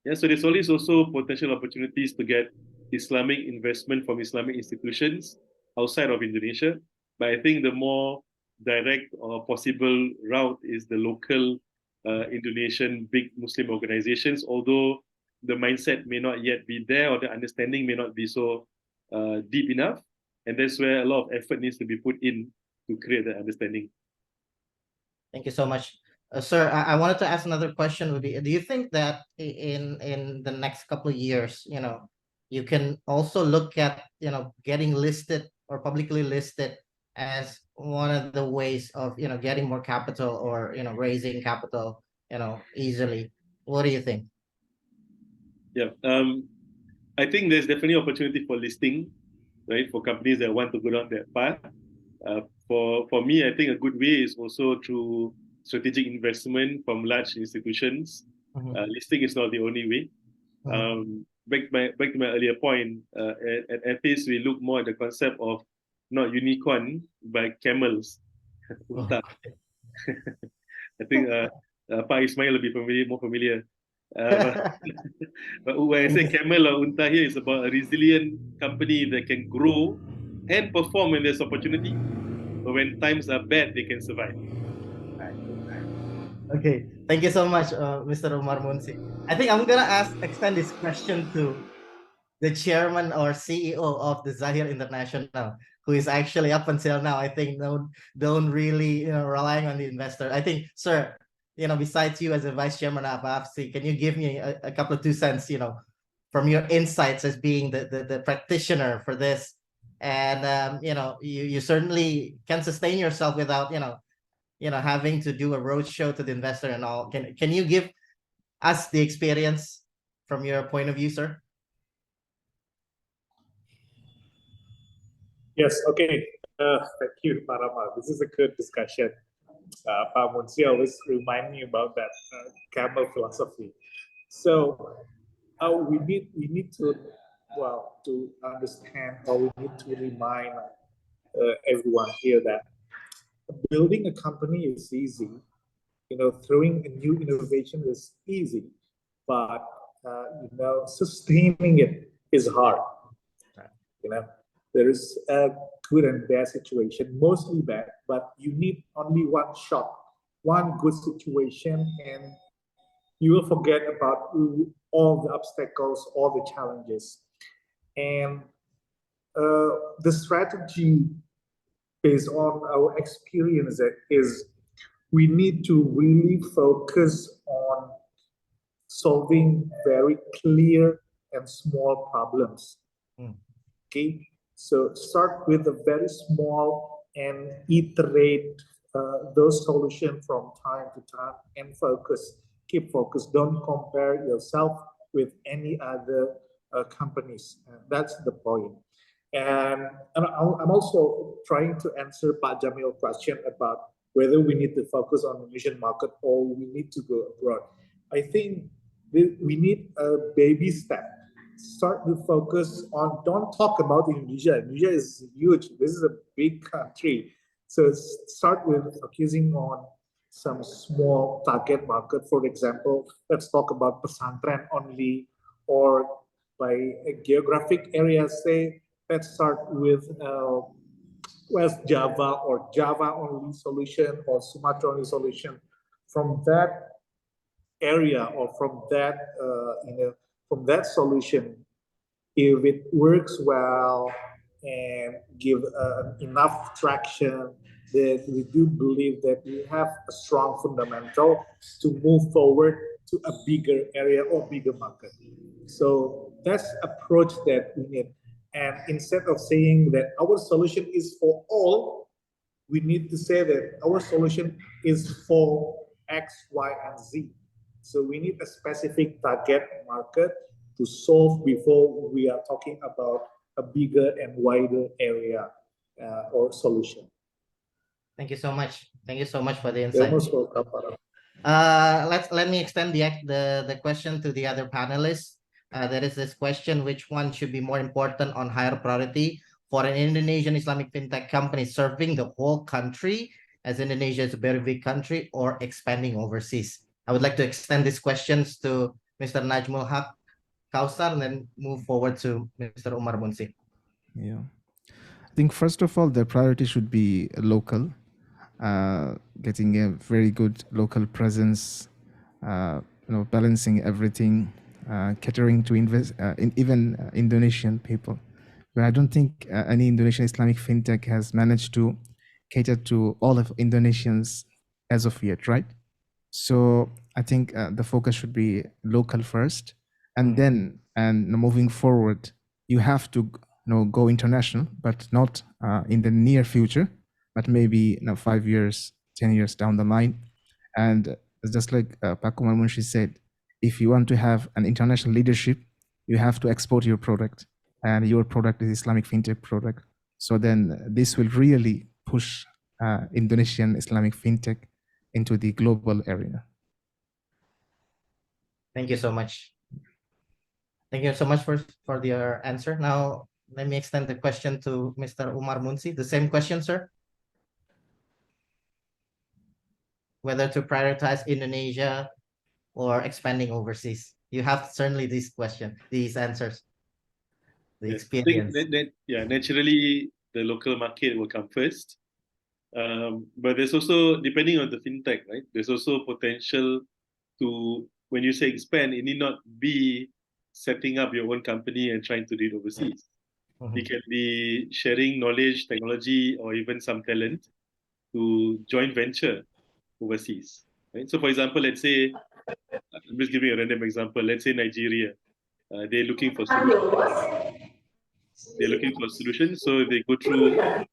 Yeah, so there's always also potential opportunities to get Islamic investment from Islamic institutions outside of Indonesia. But I think the more direct or possible route is the local Indonesian big Muslim organizations, although the mindset may not yet be there or the understanding may not be so deep enough. And that's where a lot of effort needs to be put in to create that understanding. Thank you so much. Sir, I wanted to ask another question would be, do you think that in the next couple of years, you can also look at, getting listed or publicly listed as one of the ways of, getting more capital or, raising capital, easily? What do you think? Yeah, I think there's definitely opportunity for listing, right, for companies that want to go down that path. For me, I think a good way is also through strategic investment from large institutions. Listing is not the only way. Back to my earlier point, at Ethis, we look more at the concept of not unicorn, but camels. I think Pak Ismail will be more familiar. But when I say camel or unta here, is about a resilient company that can grow and perform when there's opportunity. But when times are bad, they can survive. Okay, thank you so much, Mr. Umar Munsi. I think I'm gonna extend this question to the chairman or CEO of the Zahir International, who is actually up until now, I think, don't really relying on the investor. I think, sir, besides you as a vice chairman of AFC, can you give me a couple of 2 cents, from your insights as being the practitioner for this, and you certainly can sustain yourself without having to do a roadshow to the investor and all. Can you give us the experience from your point of view, sir? Yes, okay. Thank you, Parama. This is a good discussion. Pak Munsi always remind me about that camel philosophy. So we need to understand, or we need to remind everyone here that building a company is easy. Throwing a new innovation is easy, but sustaining it is hard. There is a good and bad situation, mostly bad, but you need only one shot, one good situation, and you will forget about all the obstacles, all the challenges. And the strategy based on our experience is we need to really focus on solving very clear and small problems. Okay, so start with a very small and iterate those solutions from time to time and keep focus. Don't compare yourself with any other companies. That's the point. And I'm also trying to answer Pak Jamil's question about whether we need to focus on the Indonesian market or we need to go abroad. I think we need a baby step. Start to focus on, don't talk about Indonesia. Indonesia is huge. This is a big country. So start with focusing on some small target market. For example, let's talk about pesantren only, or by a geographic area, say, let's start with West Java or Java only solution or Sumatra only solution. From that area or from that solution, if it works well and give enough traction, then we do believe that we have a strong fundamental to move forward to a bigger area or bigger market. So that's approach that we need. And instead of saying that our solution is for all, we need to say that our solution is for X, Y, and Z. So we need a specific target market to solve before we are talking about a bigger and wider area or solution. Thank you so much. Thank you so much for the You're insight. most welcome, Parama. Let me extend the question to the other panelists. There is this question: which one should be more important on higher priority for an Indonesian Islamic fintech company serving the whole country, as Indonesia is a very big country, or expanding overseas? I would like to extend these questions to Mr. Najmul Haq Kausar and then move forward to Mr. Umar Munsi. Yeah, I think first of all, the priority should be local, getting a very good local presence, balancing everything, catering to even Indonesian people. But I don't think any Indonesian Islamic fintech has managed to cater to all of Indonesians as of yet, right? So I think the focus should be local first, and then moving forward, you have to go international, but not in the near future, but maybe 5 years, 10 years down the line. And just like Pak Umar Munshi said, if you want to have an international leadership, you have to export your product, and your product is Islamic fintech product. So then this will really push Indonesian Islamic fintech into the global area. Thank you so much. Thank you so much for your answer. Now, let me extend the question to Mr. Umar Munsi. The same question, sir. whether to prioritize Indonesia or expanding overseas? You have certainly these answers, the Yes, I think experience. naturally the local market will come first. But there's also, depending on the fintech, right? There's also potential to, when you say expand, it need not be setting up your own company and trying to do it overseas. Mhm. It can be sharing knowledge, technology, or even some talent to joint venture overseas, right? So, for example, let's say, I'm just giving a random example. Let's say Nigeria, they're looking for solutions. They're looking for solutions, so they go through. Yeah.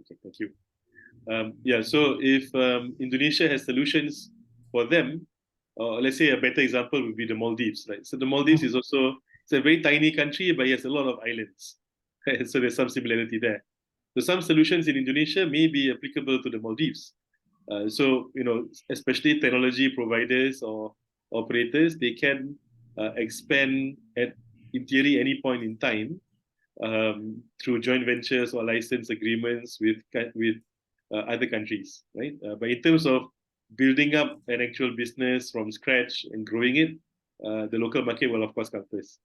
Okay. Thank you. So if Indonesia has solutions for them, let's say a better example would be the Maldives, right? So the Maldives is also, it's a very tiny country, but it has a lot of islands. Right? So there's some similarity there. So some solutions in Indonesia may be applicable to the Maldives. So, especially technology providers or operators, they can expand at, in theory, any point in time through joint ventures or license agreements with other countries, right? But in terms of building up an actual business from scratch and growing it, the local market will of course come first.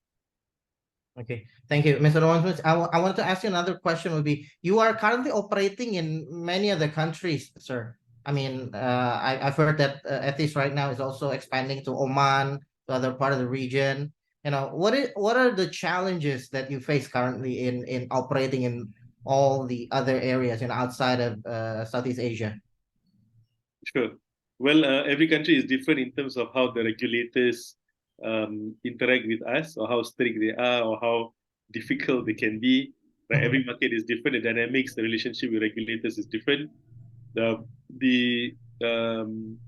Okay, thank you, Mr. Rowan. I want to ask you another question. Would be, you are currently operating in many other countries, sir. I mean, I've heard that Ethis right now is also expanding to Oman, to other part of the region. What are the challenges that you face currently in operating in all the other areas outside of Southeast Asia? Sure. Well, every country is different in terms of how the regulators interact with us, or how strict they are, or how difficult they can be. Right? Every market is different. The dynamics, the relationship with regulators is different. The the um,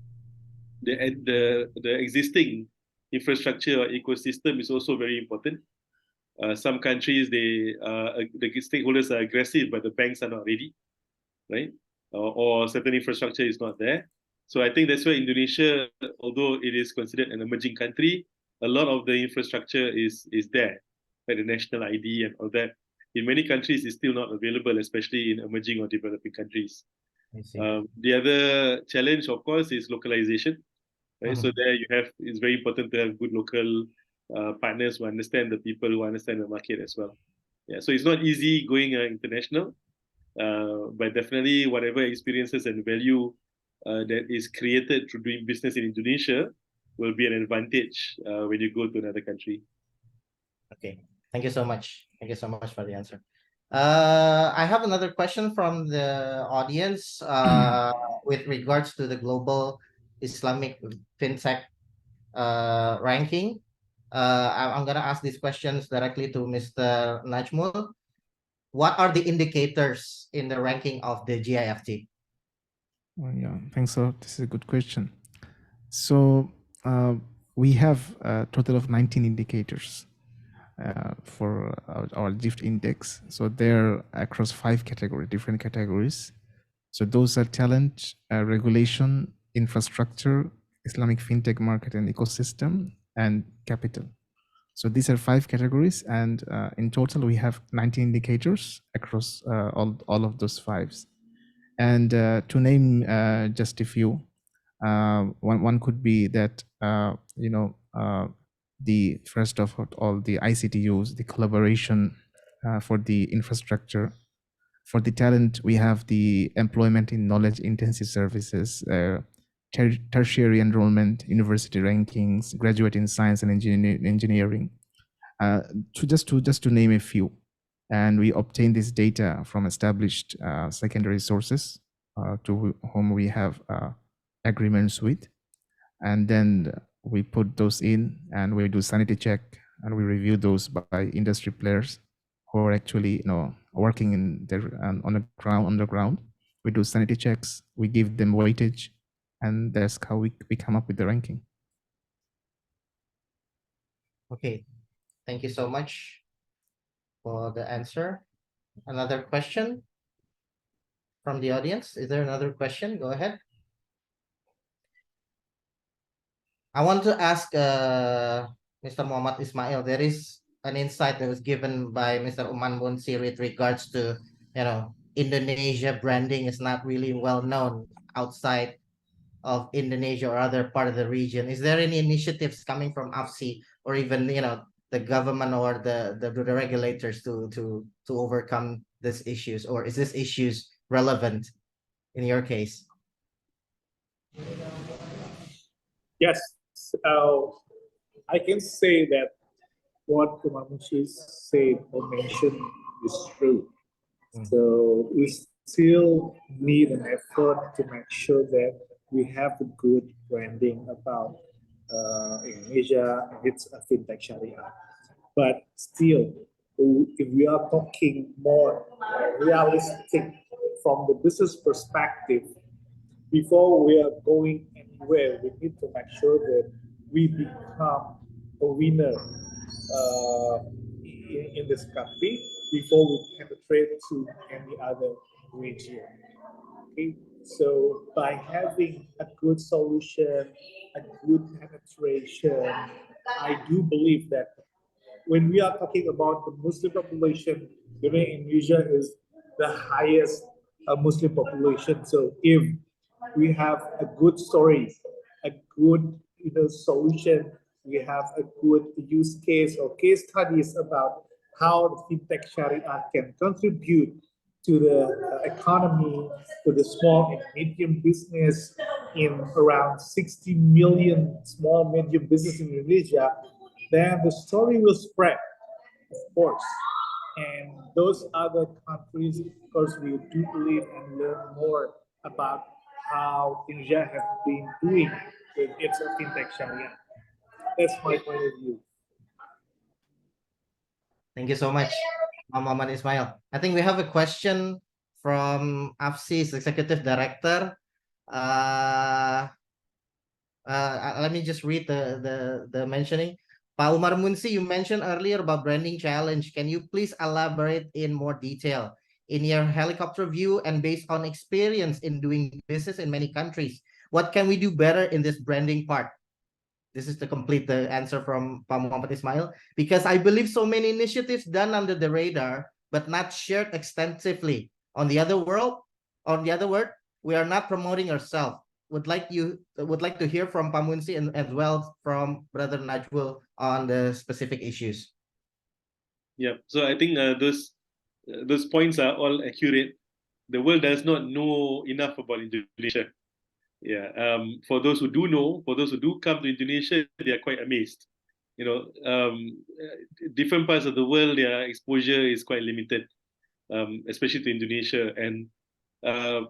the existing infrastructure or ecosystem is also very important. Some countries, the stakeholders are aggressive, but the banks are not ready, right? Or certain infrastructure is not there. So I think that's why Indonesia, although it is considered an emerging country, a lot of the infrastructure is there, like the national ID and all that. In many countries, it's still not available, especially in emerging or developing countries. I see. The other challenge, of course, is localization. Right? So there it's very important to have good local partners who understand the people, who understand the market as well. Yeah, so it's not easy going international, but definitely whatever experiences and value that is created through doing business in Indonesia will be an advantage when you go to another country. Okay, thank you so much. Thank you so much for the answer. I have another question from the audience with regards to the global Islamic fintech ranking. I'm gonna ask these questions directly to Mr. Najmul. What are the indicators in the ranking of the GIFT? Well, yeah, thanks. So this is a good question. So we have a total of 19 indicators for our GIFT index. So they're across 5 different categories. So those are talent, regulation, infrastructure, Islamic fintech market and ecosystem, and capital. So these are 5 categories, and in total we have 19 indicators across all of those 5s. And to name just a few, one could be that the first of all, the ICT use, the collaboration for the infrastructure. For the talent, we have the employment in knowledge intensive services, tertiary enrollment, university rankings, graduate in science and engineering, just to name a few. And we obtain this data from established secondary sources to whom we have agreements with. And then we put those in and we do sanity check and we review those by industry players who are actually working in their on the ground. We do sanity checks, we give them weightage, and that's how we come up with the ranking. Okay, thank you so much for the answer. Another question from the audience? Is there another question? Go ahead. I want to ask Mr. Muhammad Ismail. There is an insight that was given by Mr. Uman Munsir with regards to Indonesia branding is not really well known outside of Indonesia or other part of the region. Is there any initiatives coming from AFSI or even the government or the regulators to overcome these issues, or is this issues relevant in your case? Yes, I can say that what Kumamushi said or mentioned is true. So we still need an effort to make sure that we have a good branding about Indonesia and its fintech Sharia. But still, if we are talking more realistic from the business perspective, before we are going anywhere, we need to make sure that we become a winner in this country before we penetrate to any other region. Okay, so by having a good solution, a good penetration, I do believe that when we are talking about the Muslim population, Indonesia is the highest Muslim population. So if we have a good story, a good solution, we have a good use case or case studies about how the fintech Sharia can contribute to the economy, to the small and medium business in around 60 million small medium business in Indonesia, then the story will spread, of course. And those other countries, of course, we do believe and learn more about how Indonesia has been doing with its fintech Sharia. That's my point of view. Thank you so much, Muhammad Ismail. I think we have a question from AFSI's Executive Director. Let me just read the mentioning. Pak Umar Munsi, you mentioned earlier about branding challenge. Can you please elaborate in more detail? In your helicopter view and based on experience in doing business in many countries, what can we do better in this branding part? This is to complete the answer from Pak Muhammad Ismail, because I believe so many initiatives done under the radar, but not shared extensively. On the other word, we are not promoting ourselves. Would like to hear from Pak Munsi and as well from Brother Najmul on the specific issues. Yeah, so I think those points are all accurate. The world does not know enough about Indonesia. Yeah, for those who do know, for those who do come to Indonesia, they are quite amazed. Different parts of the world, their exposure is quite limited, especially to Indonesia. And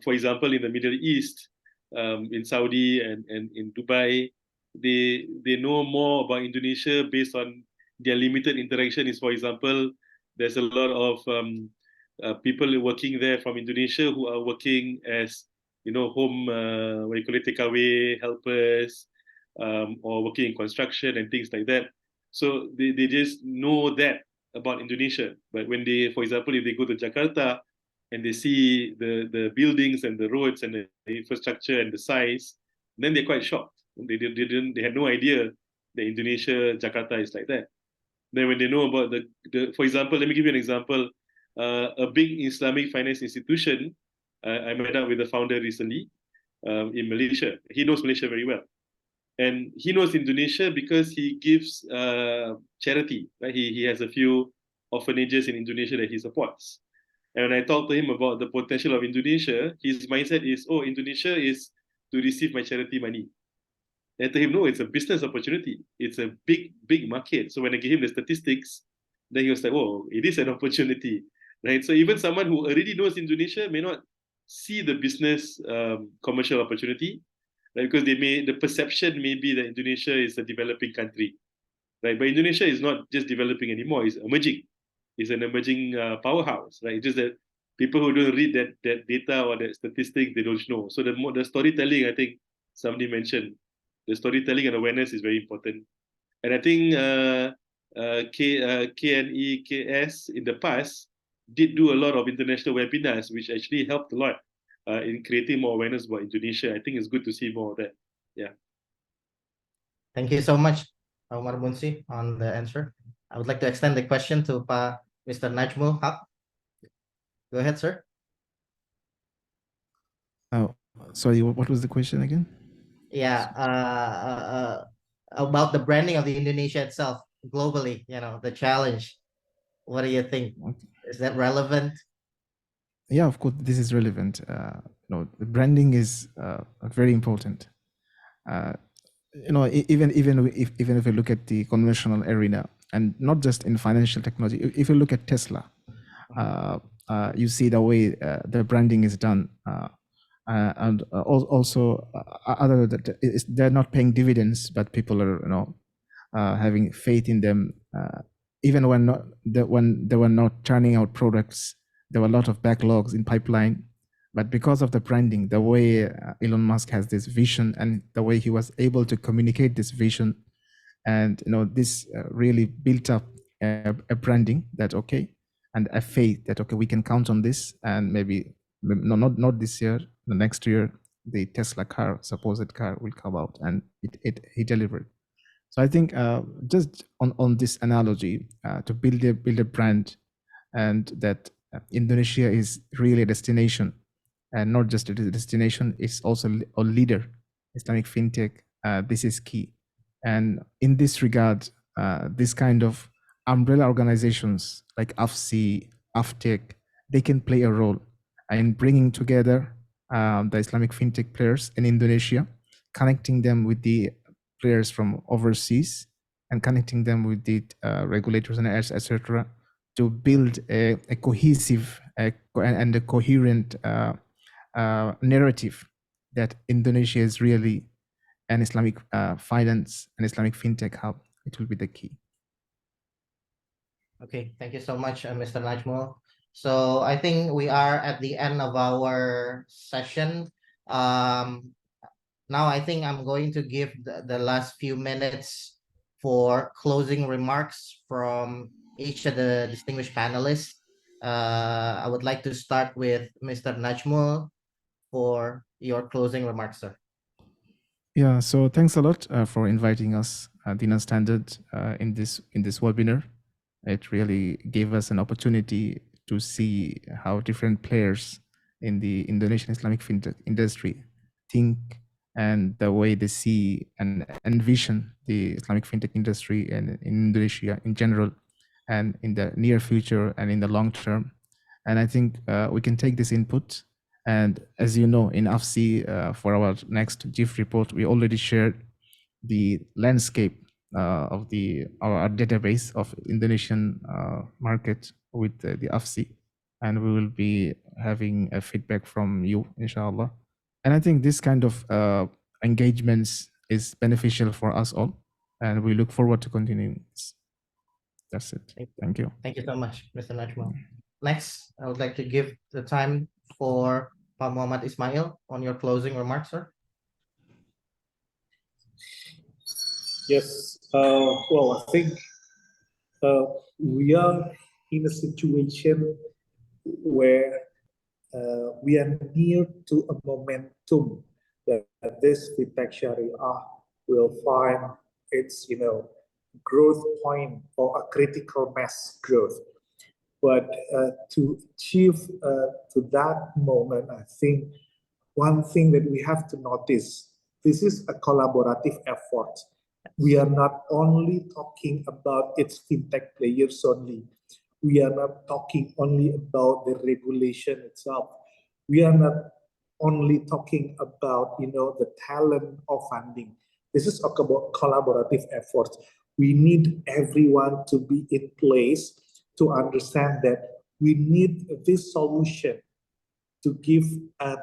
for example, in the Middle East, in Saudi and in Dubai, they know more about Indonesia based on their limited interaction. Is, for example, there's a lot of people working there from Indonesia who are working as home, what you call it, takeaway helpers, or working in construction and things like that. So they just know that about Indonesia. But when they, for example, if they go to Jakarta and they see the buildings and the roads and the infrastructure and the size, then they're quite shocked. They had no idea that Indonesia, Jakarta is like that. Then when they know about the for example, let me give you an example. A big Islamic finance institution, I met up with the founder recently in Malaysia. He knows Malaysia very well. And he knows Indonesia because he gives charity. Right? He has a few orphanages in Indonesia that he supports. And when I talk to him about the potential of Indonesia, his mindset is, oh, Indonesia is to receive my charity money. And I tell him, no, it's a business opportunity. It's a big, big market. So when I give him the statistics, then he was like, oh, it is an opportunity. Right? So even someone who already knows Indonesia may not see the business commercial opportunity, right? Because the perception may be that Indonesia is a developing country, right? But Indonesia is not just developing anymore; it's emerging. It's an emerging powerhouse, right? It's just that people who don't read that data or that statistic, they don't know. So the storytelling, I think somebody mentioned, the storytelling and awareness is very important. And I think KNEKS in the past did do a lot of international webinars, which actually helped a lot in creating more awareness about Indonesia. I think it's good to see more of that. Yeah. Thank you so much, Umar Munsi, on the answer. I would like to extend the question to Mr. Najmul Haq. Go ahead, sir. Sorry, what was the question again? Yeah, about the branding of the Indonesia itself globally, the challenge. What do you think? Okay. Is that relevant? Yeah, of course, this is relevant. The branding is very important. Even if you look at the conventional arena, and not just in financial technology, if you look at Tesla, you see the way the branding is done, and also other that they're not paying dividends, but people are having faith in them. Even when they were not turning out products, there were a lot of backlogs in pipeline. But because of the branding, the way Elon Musk has this vision and the way he was able to communicate this vision, and this really built up a branding that and a faith that we can count on this, and maybe not this year, the next year, the Tesla car, supposed car, will come out, and he delivered. So I think just on this analogy, to build a brand, and that Indonesia is really a destination, and not just a destination, it's also a leader, Islamic fintech. This is key. And in this regard, this kind of umbrella organizations like AFSI, AFTEC, they can play a role in bringing together the Islamic fintech players in Indonesia, connecting them with the players from overseas, and connecting them with the regulators and etc., to build a cohesive and a coherent narrative that Indonesia is really an Islamic finance and Islamic fintech hub. It will be the key. Okay, thank you so much, Mr. Najmul. So I think we are at the end of our session. Now I think I'm going to give the last few minutes for closing remarks from each of the distinguished panelists. I would like to start with Mr. Najmul for your closing remarks, sir. Yeah, so thanks a lot for inviting us, Dina Standard, in this webinar. It really gave us an opportunity to see how different players in the Indonesian Islamic fintech industry think, and the way they see and envision the Islamic fintech industry in Indonesia in general, and in the near future and in the long term. And I think we can take this input. And as you know, in AFSI, for our next GIF report, we already shared the landscape of our database of Indonesian market with the AFSI, and we will be having a feedback from you, inshallah. And I think this kind of engagements is beneficial for us all, and we look forward to continuing this. That's it. Thank you. Thank you so much, Mr. Najmul. Next, I would like to give the time for Pak Muhammad Ismail on your closing remarks, sir. Yes, well, I think we are in a situation where we are near to a momentum that this fintech Sharia will find its, growth point, or a critical mass growth. But to achieve to that moment, I think one thing that we have to notice, this is a collaborative effort. We are not only talking about its fintech players only. We are not talking only about the regulation itself. We are not only talking about, the talent of funding. This is about collaborative efforts. We need everyone to be in place to understand that we need this solution to give a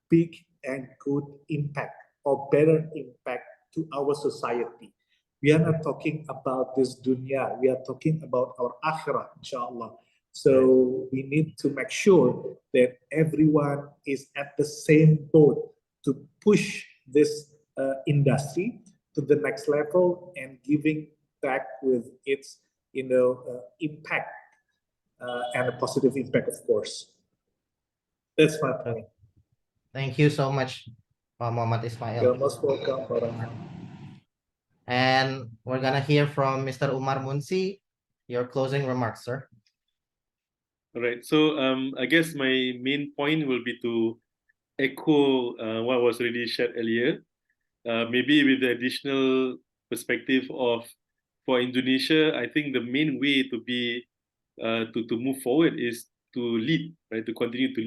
big and good impact, or better impact, to our society. We are not talking about this dunya, we are talking about our akhirah, inshallah. So we need to make sure that everyone is at the same boat to push this industry to the next level, and giving back with its impact, and a positive impact, of course. That's my point. Thank you so much, Pak Muhammad Ismail. You're most welcome, Farhan. And we're gonna hear from Mr. Umar Munsi, your closing remarks, sir. All right. So I guess my main point will be to echo what was already shared earlier. Maybe with the additional perspective of, for Indonesia, I think the main way to be to move forward is to lead, right? To continue to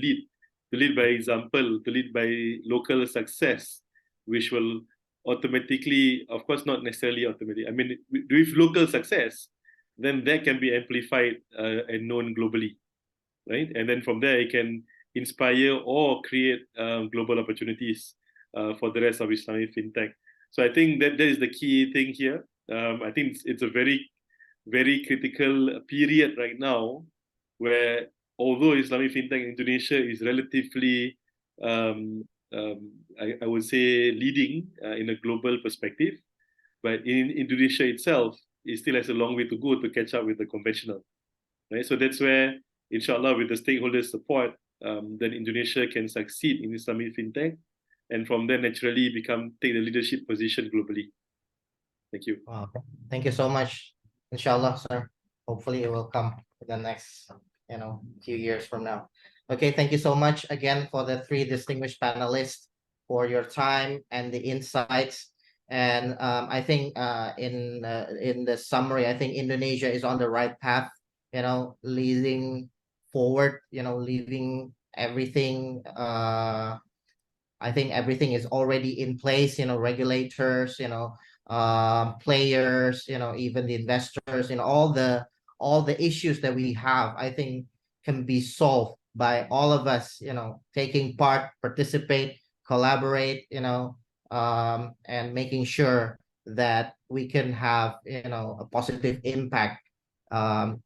lead by example, to lead by local success, which will automatically, of course, not necessarily automatically. I mean, with local success, then that can be amplified and known globally, right? And then from there, it can inspire or create global opportunities for the rest of Islamic fintech. So I think that is the key thing here. I think it's a very, very critical period right now, where although Islamic fintech in Indonesia is relatively, I would say, leading in a global perspective, but in Indonesia itself, it still has a long way to go to catch up with the conventional, right? So that's where, inshallah, with the stakeholders' support, then Indonesia can succeed in Islamic fintech, and from there naturally take the leadership position globally. Thank you. Wow. Thank you so much. Inshallah, sir. Hopefully it will come in the next, few years from now. Okay, thank you so much again for the three distinguished panelists for your time and the insights. And I think in the summary, I think Indonesia is on the right path, leading forward, leaving everything. I think everything is already in place, regulators, players, even the investors, all the issues that we have, I think can be solved by all of us, taking part, participate, collaborate, and making sure that we can have, a positive impact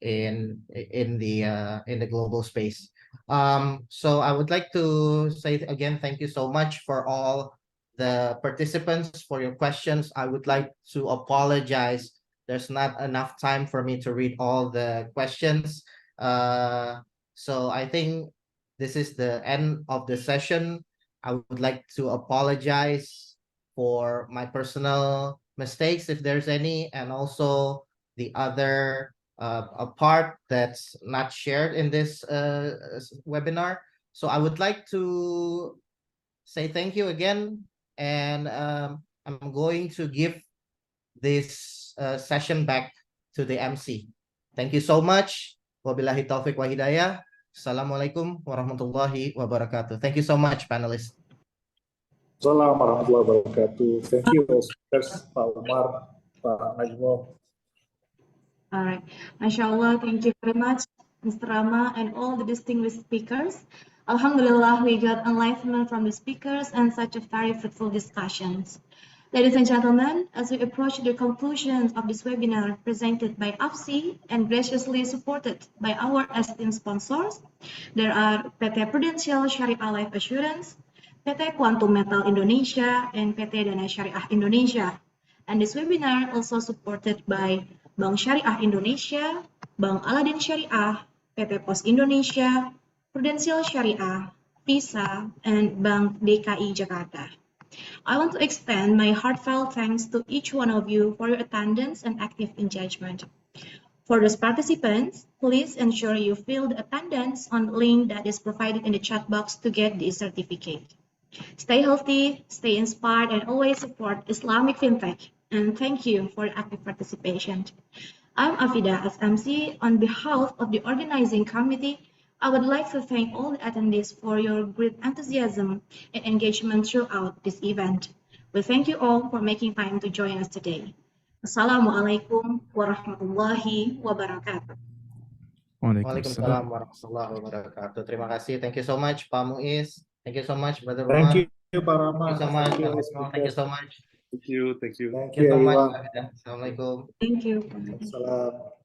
in the global space. So I would like to say again, thank you so much for all the participants for your questions. I would like to apologize. There's not enough time for me to read all the questions. So I think this is the end of the session. I would like to apologize for my personal mistakes, if there's any, and also the other a part that's not shared in this webinar. So I would like to say thank you again, and I'm going to give this session back to the MC. Thank you so much. Wabillahi taufiq wa hidayah. Assalamualaikum warahmatullahi wabarakatuh. Thank you so much, panelists. Assalamualaikum warahmatullahi wabarakatuh. Thank you, speakers, Pak Umar, Pak Najmo. All right. MashaAllah, thank you very much, Mr. Rama, and all the distinguished speakers. Alhamdulillah, we got enlightenment from the speakers and such a very fruitful discussions. Ladies and gentlemen, as we approach the conclusion of this webinar presented by AFSI and graciously supported by our esteemed sponsors, there are PT Prudential Syariah Life Assurance, PT Quantum Metal Indonesia, and PT Dana Syariah Indonesia. And this webinar also supported by Bank Syariah Indonesia, Bank Aladin Syariah, PT Pos Indonesia, Prudential Syariah, Visa, and Bank DKI Jakarta. I want to extend my heartfelt thanks to each one of you for your attendance and active engagement. For those participants, please ensure you fill the attendance on the link that is provided in the chat box to get the certificate. Stay healthy, stay inspired, and always support Islamic fintech. And thank you for your active participation. I'm Afida as MC. On behalf of the organizing committee, I would like to thank all the attendees for your great enthusiasm and engagement throughout this event. We thank you all for making time to join us today. Assalamualaikum warahmatullahi wabarakatuh. Waalaikumsalam warahmatullahi wabarakatuh. Terima kasih. Thank you so much, Pak Muiz. Thank you so much, Brother Umar. Thank you, Pak Rama. Thank you so much, Pak Najmo. Thank you so much. Thank you. Thank you. Thank Thank you you, so much, everyone. Pak Afida. Assalamualaikum. Thank you. Salam.